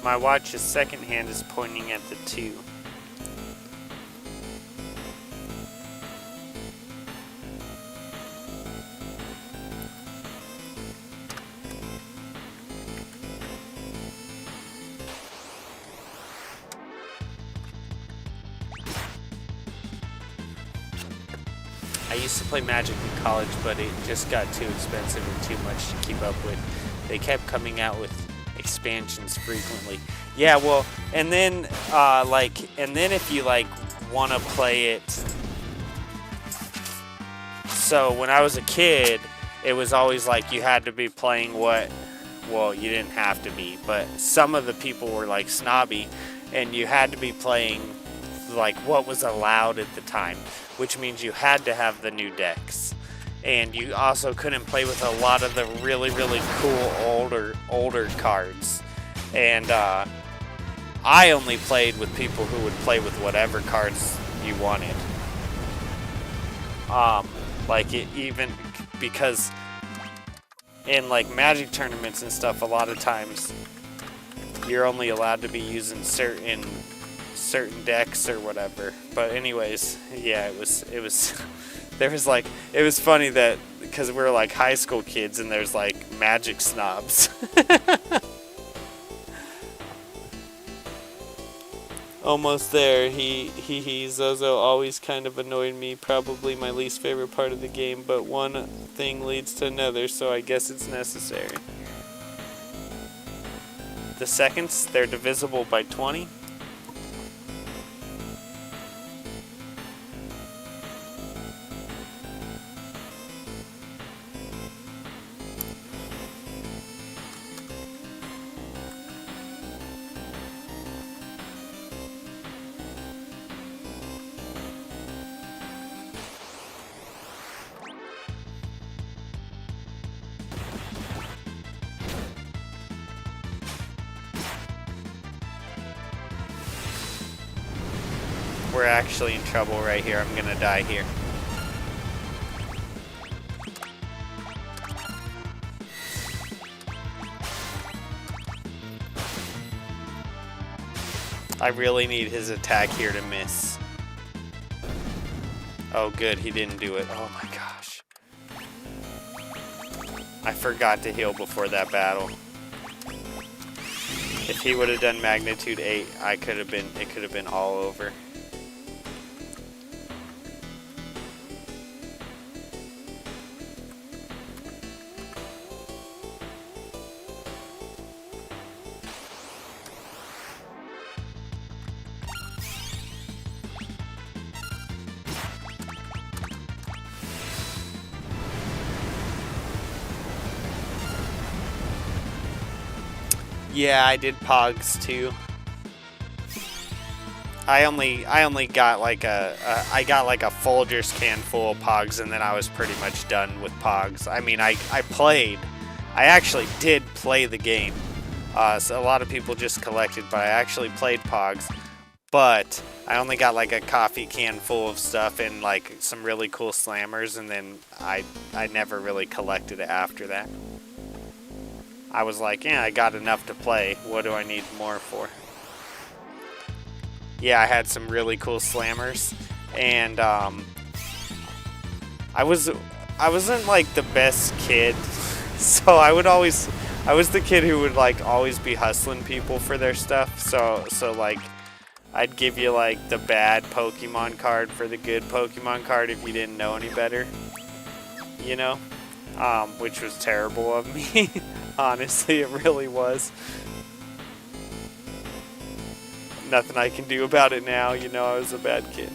My watch's second hand is pointing at the 2. I used to play Magic in college, but it just got too expensive and too much to keep up with. They kept coming out with expansions frequently. Yeah, well, and then if you like want to play it, so when I was a kid, it was always like you had to be playing well, you didn't have to be, but some of the people were like snobby, and you had to be playing like what was allowed at the time, which means you had to have the new decks. and you also couldn't play with a lot of the really cool older cards. And I only played with people who would play with whatever cards you wanted. Like even because in like Magic tournaments and stuff, a lot of times you're only allowed to be using certain decks or whatever. But anyways, yeah, it was there was like, it was funny that because we're like high school kids and there's like Magic snobs. Almost there. Zozo always kind of annoyed me. Probably my least favorite part of the game, but one thing leads to another, so I guess it's necessary. The seconds, they're divisible by 20. We're actually in trouble right here. I'm gonna die here. I really need his attack here to miss. Oh good, he didn't do it. Oh my gosh. I forgot to heal before that battle. If he would have done magnitude 8, it could have been all over. Yeah, I did Pogs too. I only got like I got like a Folgers can full of Pogs, and then I was pretty much done with Pogs. I mean, I actually did play the game. So a lot of people just collected, but I actually played Pogs. But I only got like a coffee can full of stuff and like some really cool slammers, and then I never really collected it after that. I was like, yeah, I got enough to play. What do I need more for? Yeah, I had some really cool slammers, and I wasn't like the best kid, so I was the kid who would like always be hustling people for their stuff. So like, I'd give you like the bad Pokemon card for the good Pokemon card if you didn't know any better, you know, which was terrible of me. Honestly, it really was. Nothing I can do about it now, you know, I was a bad kid.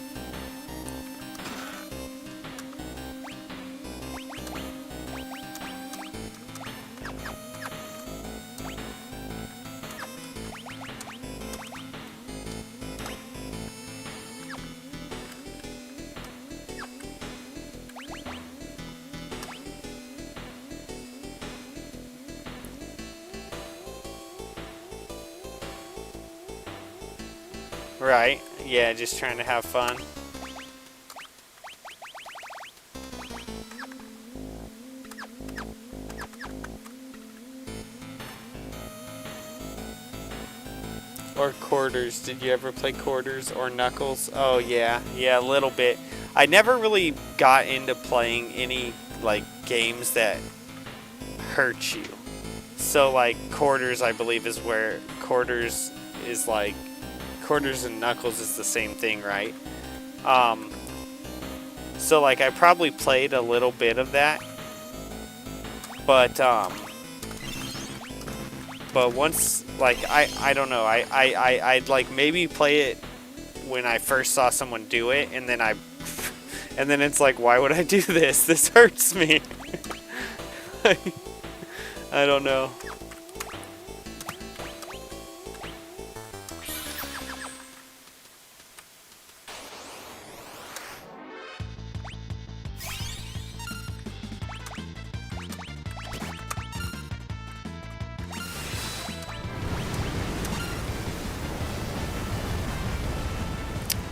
Right, yeah, just trying to have fun. Or Quarters. Did you ever play Quarters or Knuckles? Oh yeah, a little bit. I never really got into playing any like games that hurt you. So like Quarters, I believe, is where Quarters is like Quarters and Knuckles is the same thing, right? So like I probably played a little bit of that, but once like I don't know, I'd like maybe play it when I first saw someone do it, and then and then it's like, why would I do this? This hurts me. I don't know.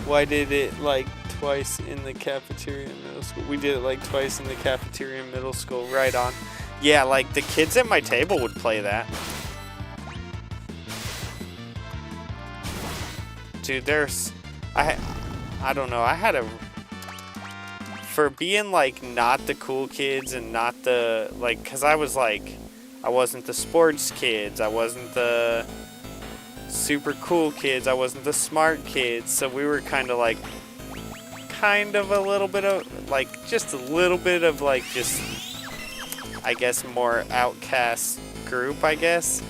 Why did it like twice in the cafeteria in middle school? We did it like twice in the cafeteria in middle school. Right on. Yeah, like the kids at my table would play that. Dude, I don't know. I had for being like not the cool kids and not the like, cause I wasn't the sports kids. I wasn't the super cool kids. I wasn't the smart kids. So we were kind of a little bit of like, just a little bit of like, just, I guess, more outcast group, I guess.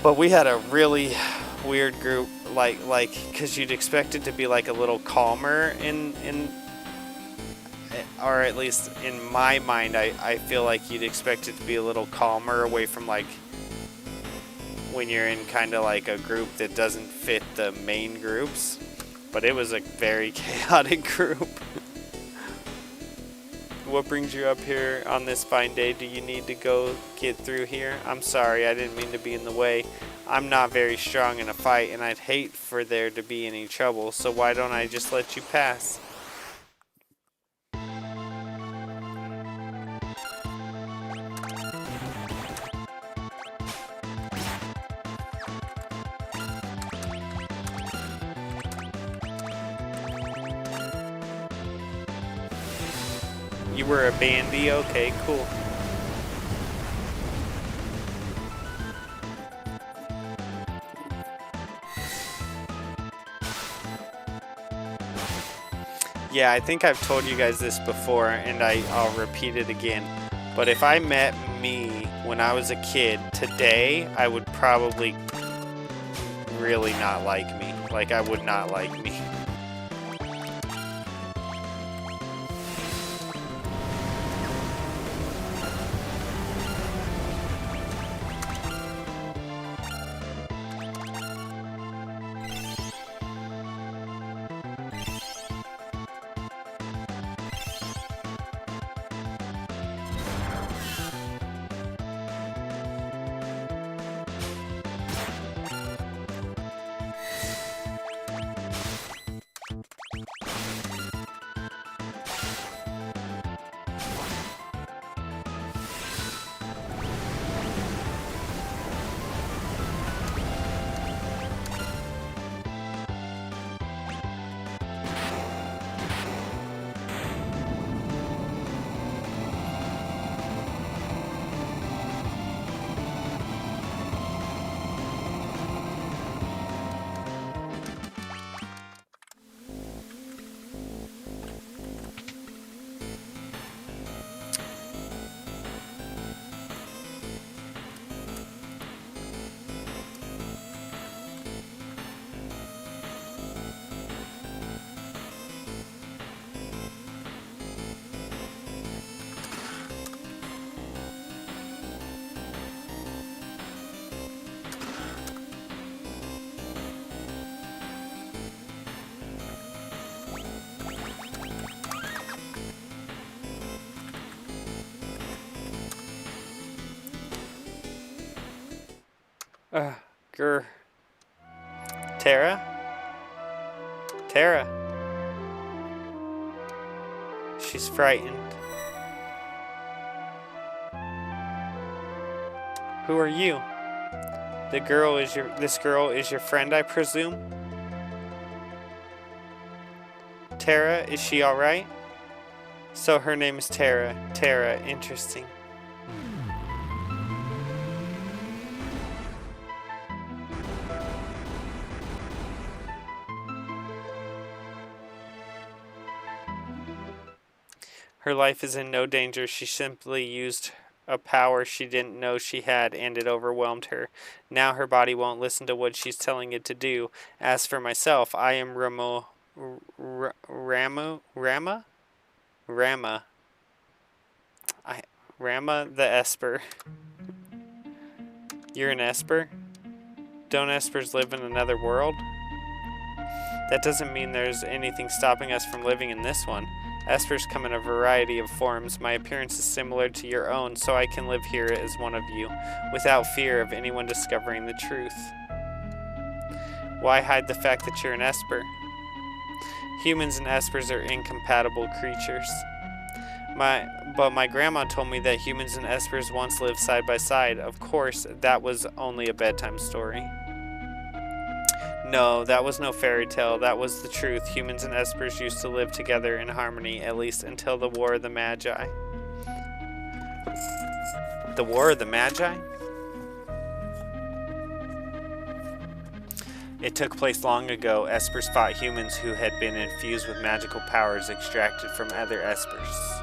But we had a really weird group, like, cause you'd expect it to be like a little calmer or at least in my mind, I feel like you'd expect it to be a little calmer away from like, when you're in kind of like a group that doesn't fit the main groups, but it was a very chaotic group. What brings you up here on this fine day? Do you need to go get through here? I'm sorry, I didn't mean to be in the way. I'm not very strong in a fight, and I'd hate for there to be any trouble, so why don't I just let you pass? You were a bandy? Okay, cool. Yeah, I think I've told you guys this before, and I'll repeat it again. But if I met me when I was a kid today, I would probably really not like me. Like, I would not like me. Grr. Tara? Tara. She's frightened. Who are you? This girl is your friend, I presume? Tara, is she alright? So her name is Tara. Tara, interesting. Her life is in no danger. She simply used a power she didn't know she had, and it overwhelmed her. Now her body won't listen to what she's telling it to do. As for myself, I am Rama the Esper. You're an Esper? Don't Espers live in another world? That doesn't mean there's anything stopping us from living in this one. Espers come in a variety of forms. My appearance is similar to your own, so I can live here as one of you, without fear of anyone discovering the truth. Why hide the fact that you're an Esper? Humans and Espers are incompatible creatures. But my grandma told me that humans and Espers once lived side by side. Of course, that was only a bedtime story. No, that was no fairy tale. That was the truth. Humans and Espers used to live together in harmony, at least until the War of the Magi. The War of the Magi? It took place long ago. Espers fought humans who had been infused with magical powers extracted from other Espers.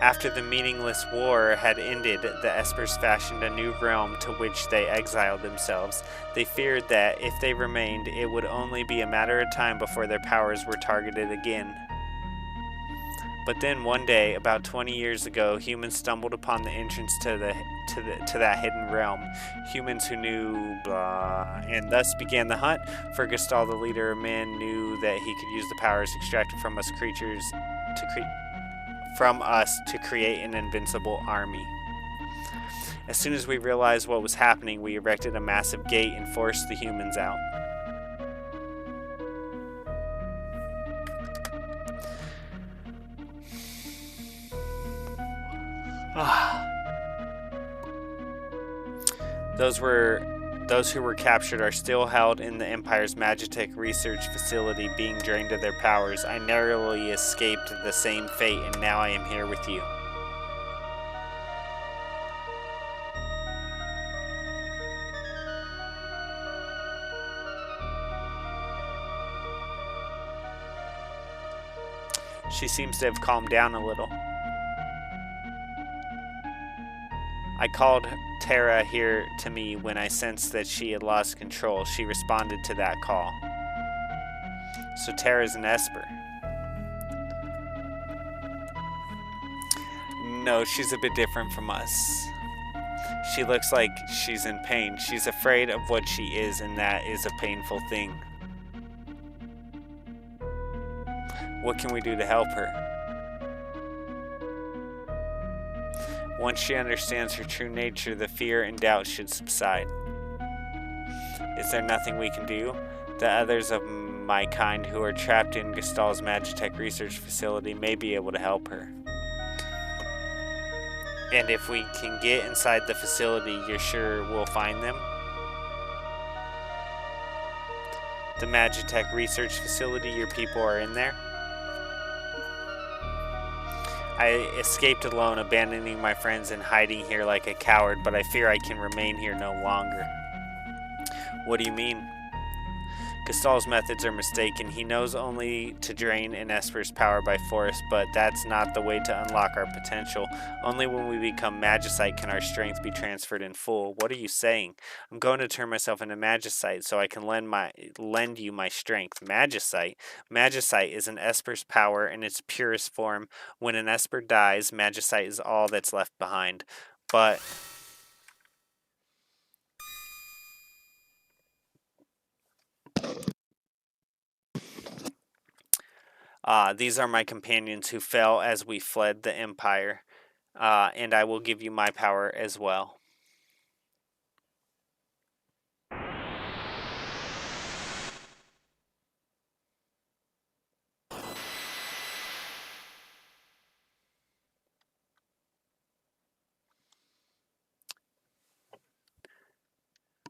After the meaningless war had ended, the Espers fashioned a new realm to which they exiled themselves. They feared that if they remained, it would only be a matter of time before their powers were targeted again. But then one day, about 20 years ago, humans stumbled upon the entrance to that hidden realm. Humans who knew blah, and thus began the hunt. For Gestal, the leader of men, knew that he could use the powers extracted from us creatures to create an invincible army. As soon as we realized what was happening, we erected a massive gate and forced the humans out. Those who were captured are still held in the Empire's Magitech research facility, being drained of their powers. I narrowly escaped the same fate, and now I am here with you. She seems to have calmed down a little. I called Terra here to me when I sensed that she had lost control. She responded to that call. So Terra's an Esper. No, she's a bit different from us. She looks like she's in pain. She's afraid of what she is, and that is a painful thing. What can we do to help her? Once she understands her true nature, the fear and doubt should subside. Is there nothing we can do? The others of my kind who are trapped in Gestal's Magitech research facility may be able to help her. And if we can get inside the facility, you're sure we'll find them? The Magitech research facility, your people are in there? I escaped alone, abandoning my friends and hiding here like a coward, but I fear I can remain here no longer. What do you mean? Gestal's methods are mistaken. He knows only to drain an Esper's power by force, but that's not the way to unlock our potential. Only when we become Magicite can our strength be transferred in full. What are you saying? I'm going to turn myself into Magicite so I can lend you my strength. Magicite? Magicite is an Esper's power in its purest form. When an Esper dies, Magicite is all that's left behind. But these are my companions who fell as we fled the Empire, and I will give you my power as well.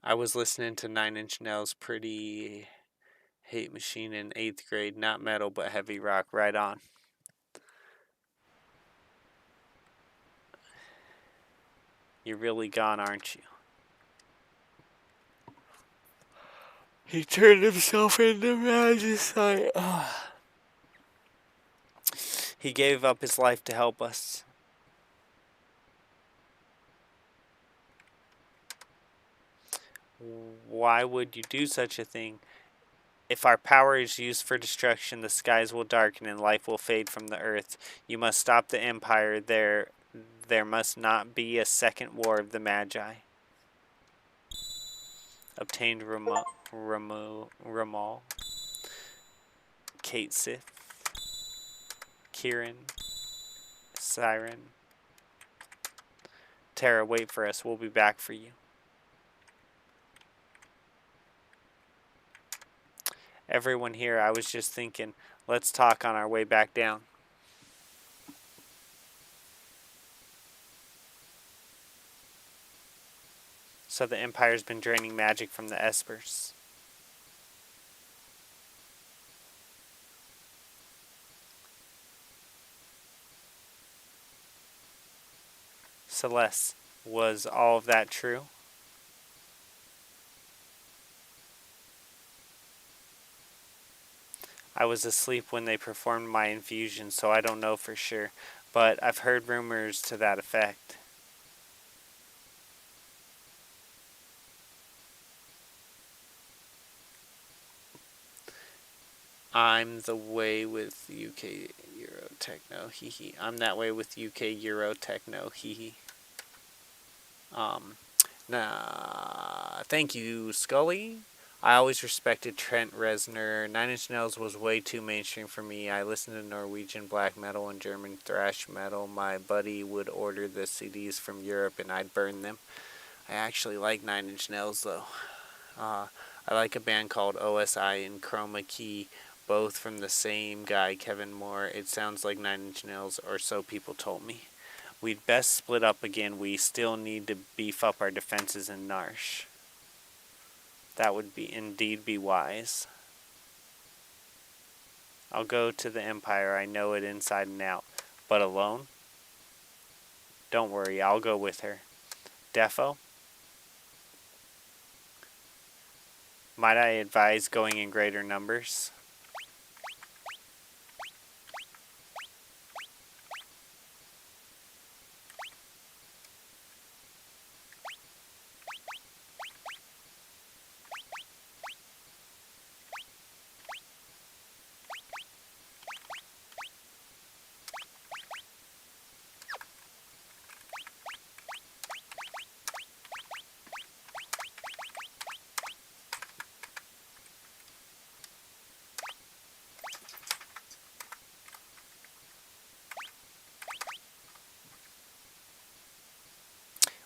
I was listening to Nine Inch Nails' Pretty Hate Machine in 8th grade. Not metal, but heavy rock. Right on. You're really gone, aren't you? He turned himself into Magicite. He gave up his life to help us. Why would you do such a thing? If our power is used for destruction, the skies will darken and life will fade from the earth. You must stop the Empire. There must not be a second war of the Magi. Obtained Ramal, Kate Sith, Kieran, Siren, Tara, wait for us. We'll be back for you. Everyone here, I was just thinking, let's talk on our way back down. So the Empire's been draining magic from the Espers. Celeste, was all of that true? I was asleep when they performed my infusion, so I don't know for sure, but I've heard rumors to that effect. I'm the way with UK Euro Techno, hee hee. I'm that way with UK Euro Techno, hee hee. Thank you, Scully. I always respected Trent Reznor. Nine Inch Nails was way too mainstream for me. I listened to Norwegian black metal and German thrash metal. My buddy would order the CDs from Europe and I'd burn them. I actually like Nine Inch Nails though. I like a band called OSI and Chroma Key, both from the same guy, Kevin Moore. It sounds like Nine Inch Nails, or so people told me. We'd best split up again. We still need to beef up our defenses in Narshe. That would indeed be wise. I'll go to the Empire. I know it inside and out. But alone? Don't worry, I'll go with her. Defo? Might I advise going in greater numbers?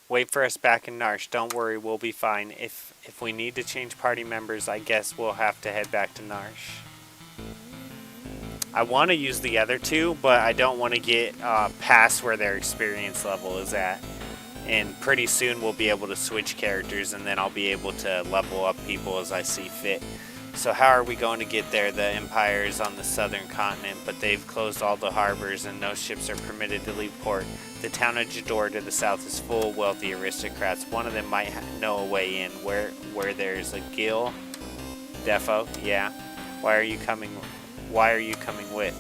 Wait for us back in Narshe. Don't worry, we'll be fine. If we need to change party members, I guess we'll have to head back to Narshe. I want to use the other two, but I don't want to get past where their experience level is at. And pretty soon we'll be able to switch characters, and then I'll be able to level up people as I see fit. So how are we going to get there? The Empire is on the southern continent, but they've closed all the harbors and no ships are permitted to leave port. The town of Jidoor to the south is full of wealthy aristocrats. One of them might know a way in. Where there's a guild? Defo? Yeah. Why are you coming with?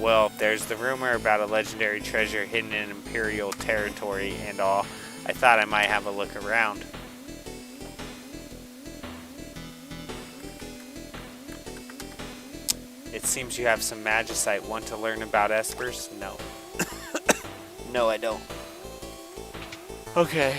Well, there's the rumor about a legendary treasure hidden in Imperial territory and all. I thought I might have a look around. It seems you have some magicite. Want to learn about espers? No. No, I don't. Okay.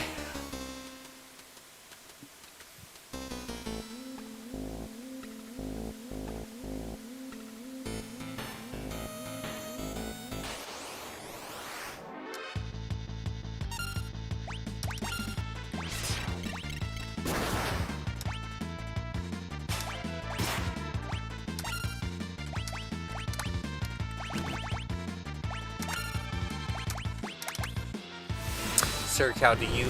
Sir Cal, do you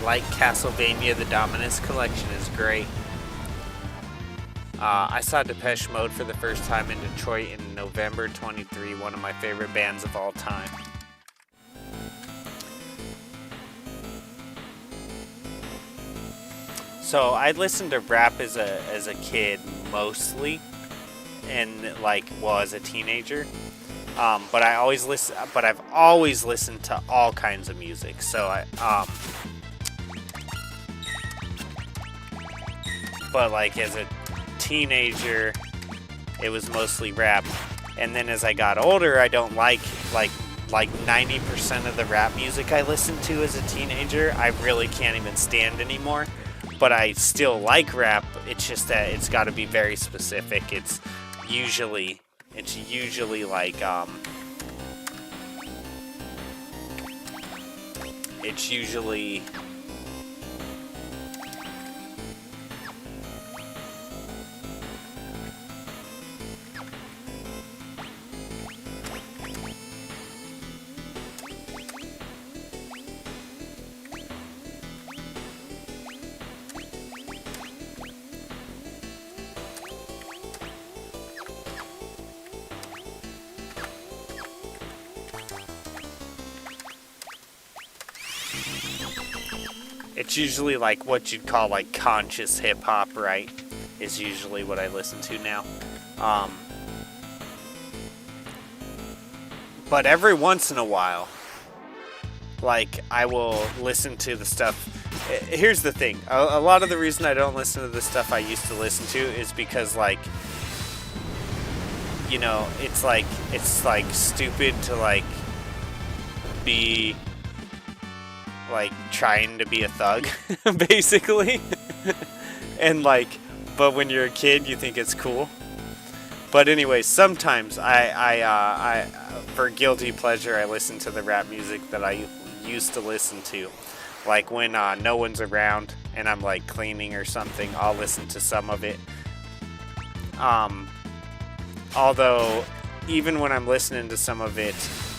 like Castlevania? The Dominus Collection is great. I saw Depeche Mode for the first time in Detroit in November 23, one of my favorite bands of all time. So I listened to rap as a kid mostly, and as a teenager. But I've always listened to all kinds of music. So but as a teenager, it was mostly rap. And then as I got older, I don't like 90% of the rap music I listened to as a teenager. I really can't even stand anymore. But I still like rap. It's just that it's got to be very specific. It's usually it's usually like what you'd call like conscious hip hop, right? Is usually what I listen to now. But every once in a while, like, I will listen to the stuff. Here's the thing. A lot of the reason I don't listen to the stuff I used to listen to is because, like, you know, it's like stupid to, like, be, like, trying to be a thug, basically. And, like, but when you're a kid, you think it's cool. But anyway, sometimes I for guilty pleasure, I listen to the rap music that I used to listen to. Like when no one's around and I'm like cleaning or something, I'll listen to some of it. Although even when I'm listening to some of it,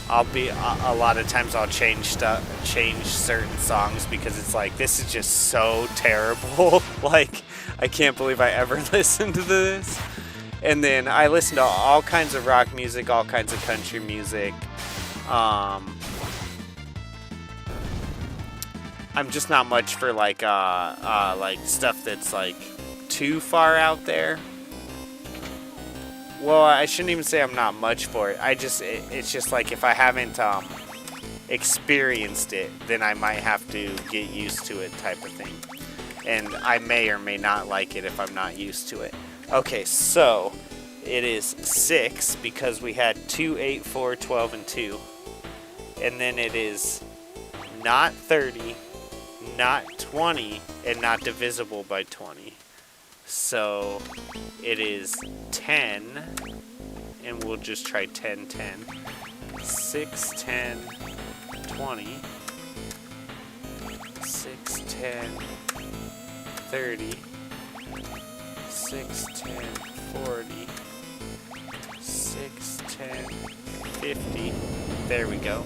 a lot of times I'll change certain songs because it's like, this is just so terrible. Like, I can't believe I ever listened to this. And then I listen to all kinds of rock music, all kinds of country music. I'm just not much for like stuff that's like too far out there. Well, I shouldn't even say I'm not much for it. It's just like if I haven't experienced it, then I might have to get used to it, type of thing. And I may or may not like it if I'm not used to it. Okay, so it is 6 because we had 2, 8, 4, 12, and 2. And then it is not 30, not 20, and not divisible by 20. So it is 10, and we'll just try 10, 10. 6, 10, 20. 6, 10, 30. 6, 10, 40. 6, 10, 50. There we go.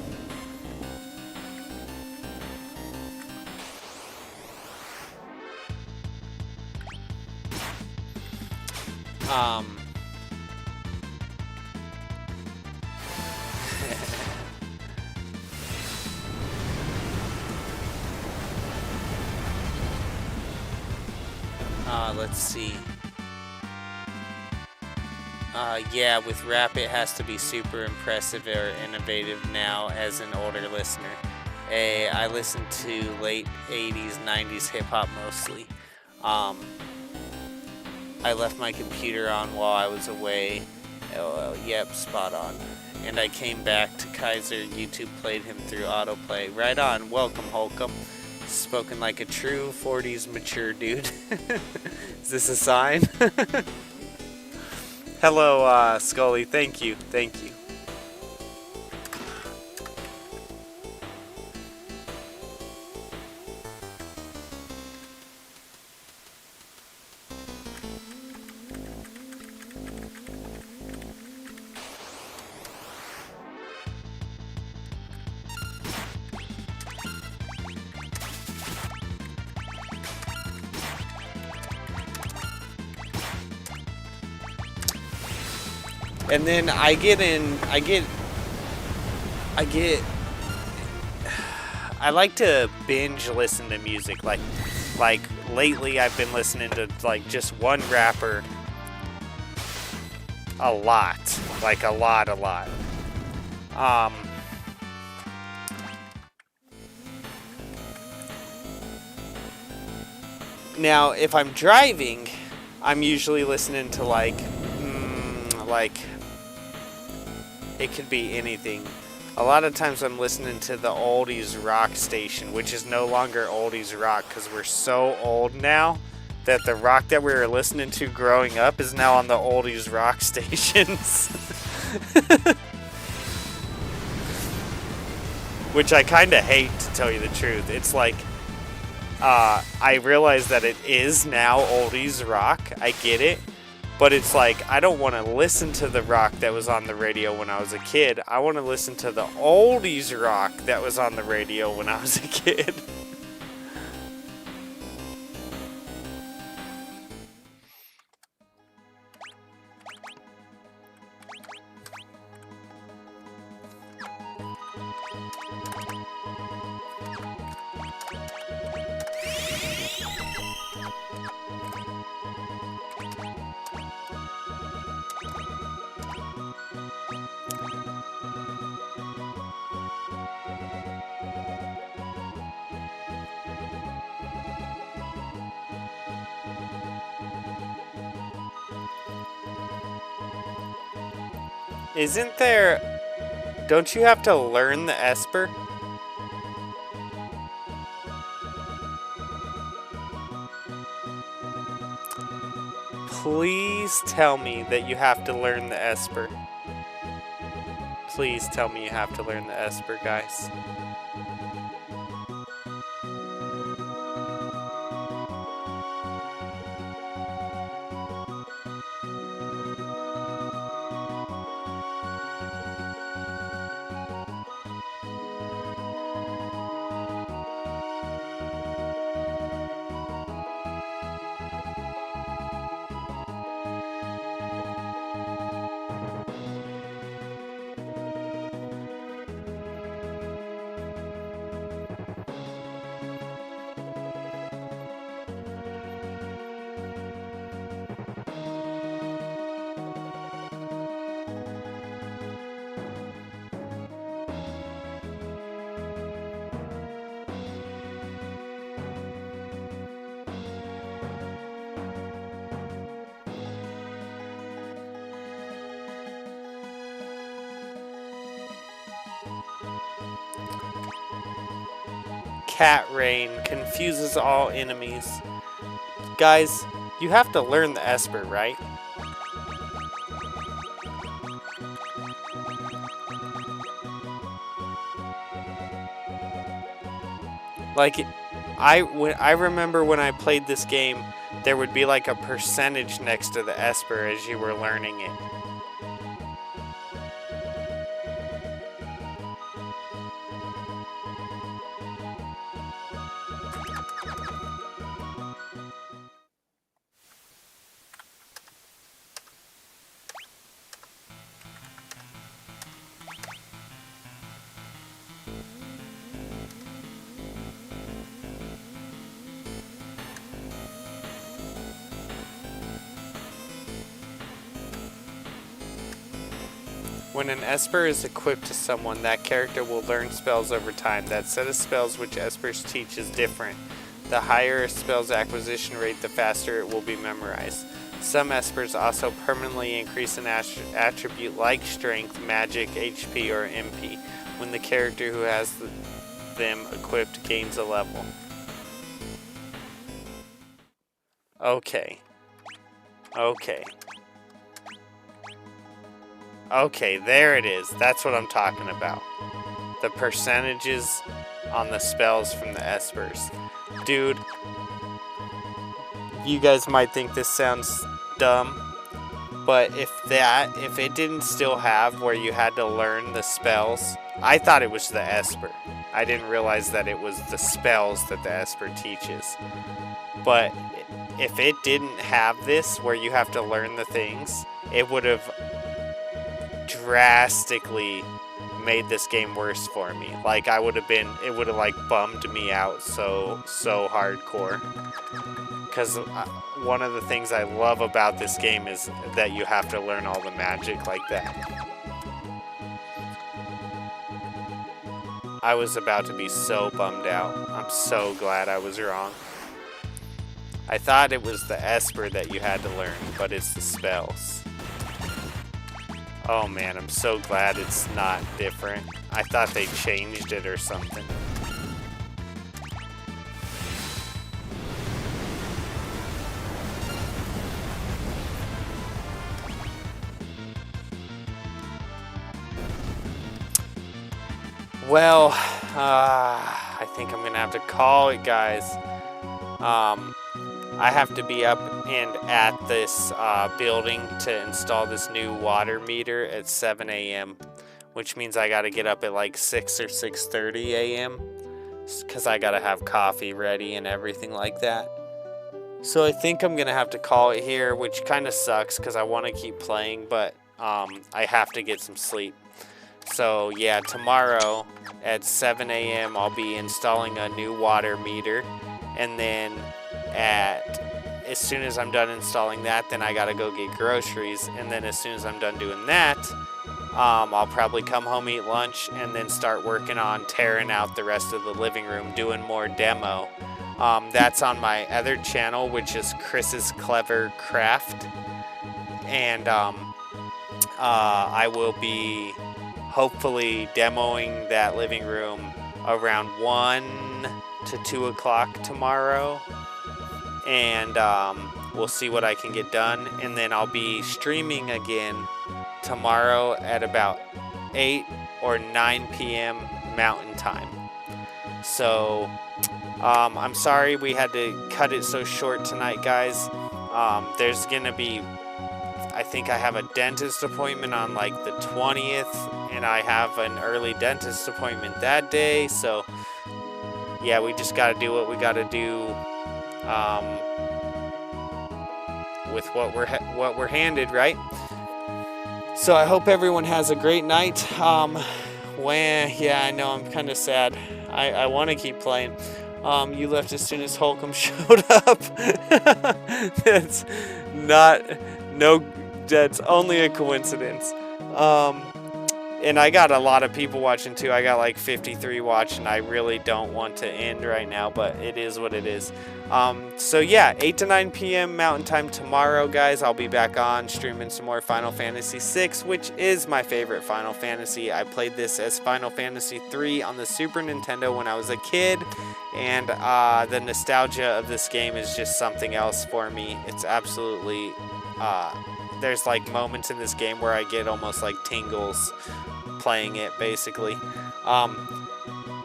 Let's see. Yeah, with rap it has to be super impressive or innovative now as an older listener. I listen to late 80s, 90s hip-hop mostly. I left my computer on while I was away. LOL, yep, spot on. And I came back to Kaiser. YouTube played him through autoplay. Right on, welcome Holcomb. Spoken like a true 40s mature dude. Is this a sign? Hello, Scully. Thank you. Thank you. And then I like to binge listen to music. Like lately I've been listening to like just one rapper a lot. Like a lot. Now if I'm driving, I'm usually listening to like it could be anything. A lot of times I'm listening to the Oldies Rock station, which is no longer Oldies Rock because we're so old now that the rock that we were listening to growing up is now on the Oldies Rock stations. which I kind of hate, to tell you the truth. It's like, I realize that it is now oldies rock. I get it. But it's like, I don't want to listen to the rock that was on the radio when I was a kid. I want to listen to the oldies rock that was on the radio when I was a kid. Isn't there... Don't you have to learn the Esper? Please tell me that you have to learn the Esper. Please tell me you have to learn the Esper, guys. Cat Rain confuses all enemies. Guys, you have to learn the Esper, right? Like, I remember when I played this game, there would be like a percentage next to the Esper as you were learning it. When an Esper is equipped to someone, that character will learn spells over time. That set of spells which Espers teach is different. The higher a spell's acquisition rate, the faster it will be memorized. Some Espers also permanently increase an attribute like Strength, Magic, HP, or MP when the character who has them equipped gains a level. Okay. Okay, there it is. That's what I'm talking about. The percentages on the spells from the Espers. Dude, you guys might think this sounds dumb, but if it didn't still have where you had to learn the spells, I thought it was the Esper. I didn't realize that it was the spells that the Esper teaches. But if it didn't have this where you have to learn the things, it would have drastically made this game worse for me. Like, it would have like bummed me out so hardcore. Because one of the things I love about this game is that you have to learn all the magic like that. I was about to be so bummed out. I'm so glad I was wrong. I thought it was the Esper that you had to learn, but it's the spells. Oh man, I'm so glad it's not different. I thought they changed it or something. Well, I think I'm gonna have to call it, guys. I have to be up and at this building to install this new water meter at 7 a.m., which means I gotta get up at like 6 or 6:30 a.m. because I gotta have coffee ready and everything like that. So I think I'm gonna have to call it here, which kind of sucks because I want to keep playing, but I have to get some sleep. So yeah, tomorrow at 7 a.m. I'll be installing a new water meter, and then as soon as I'm done installing that, then I gotta go get groceries, and then as soon as I'm done doing that, I'll probably come home, eat lunch, and then start working on tearing out the rest of the living room, doing more demo. That's on my other channel, which is Chris's Clever Craft, and I will be hopefully demoing that living room around 1 to 2 o'clock tomorrow, and we'll see what I can get done, and then I'll be streaming again tomorrow at about 8 or 9 p.m. Mountain Time. So I'm sorry we had to cut it so short tonight, guys. There's gonna be, I think I have a dentist appointment on like the 20th, and I have an early dentist appointment that day, so yeah, we just gotta do what we gotta do with what we're handed, right? So I hope everyone has a great night. Yeah, I know, I'm kind of sad. I want to keep playing. You left as soon as Holcomb showed up. That's that's only a coincidence. And I got a lot of people watching too. I got like 53 watching. I really don't want to end right now, but it is what it is. So yeah, 8 to 9 p.m. Mountain Time tomorrow, guys. I'll be back on streaming some more Final Fantasy VI, which is my favorite Final Fantasy. I played this as Final Fantasy III on the Super Nintendo when I was a kid, and the nostalgia of this game is just something else for me. It's absolutely... there's like moments in this game where I get almost like tingles playing it, basically.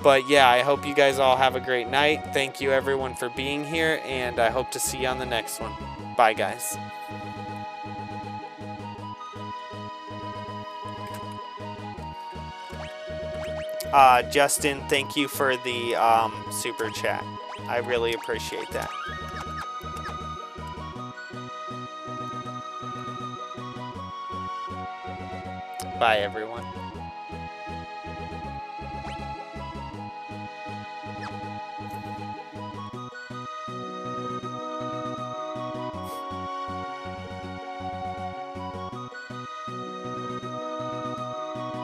But yeah, I hope you guys all have a great night. Thank you everyone for being here, and I hope to see you on the next one. Bye, guys. Justin, thank you for the super chat. I really appreciate that. Bye, everyone.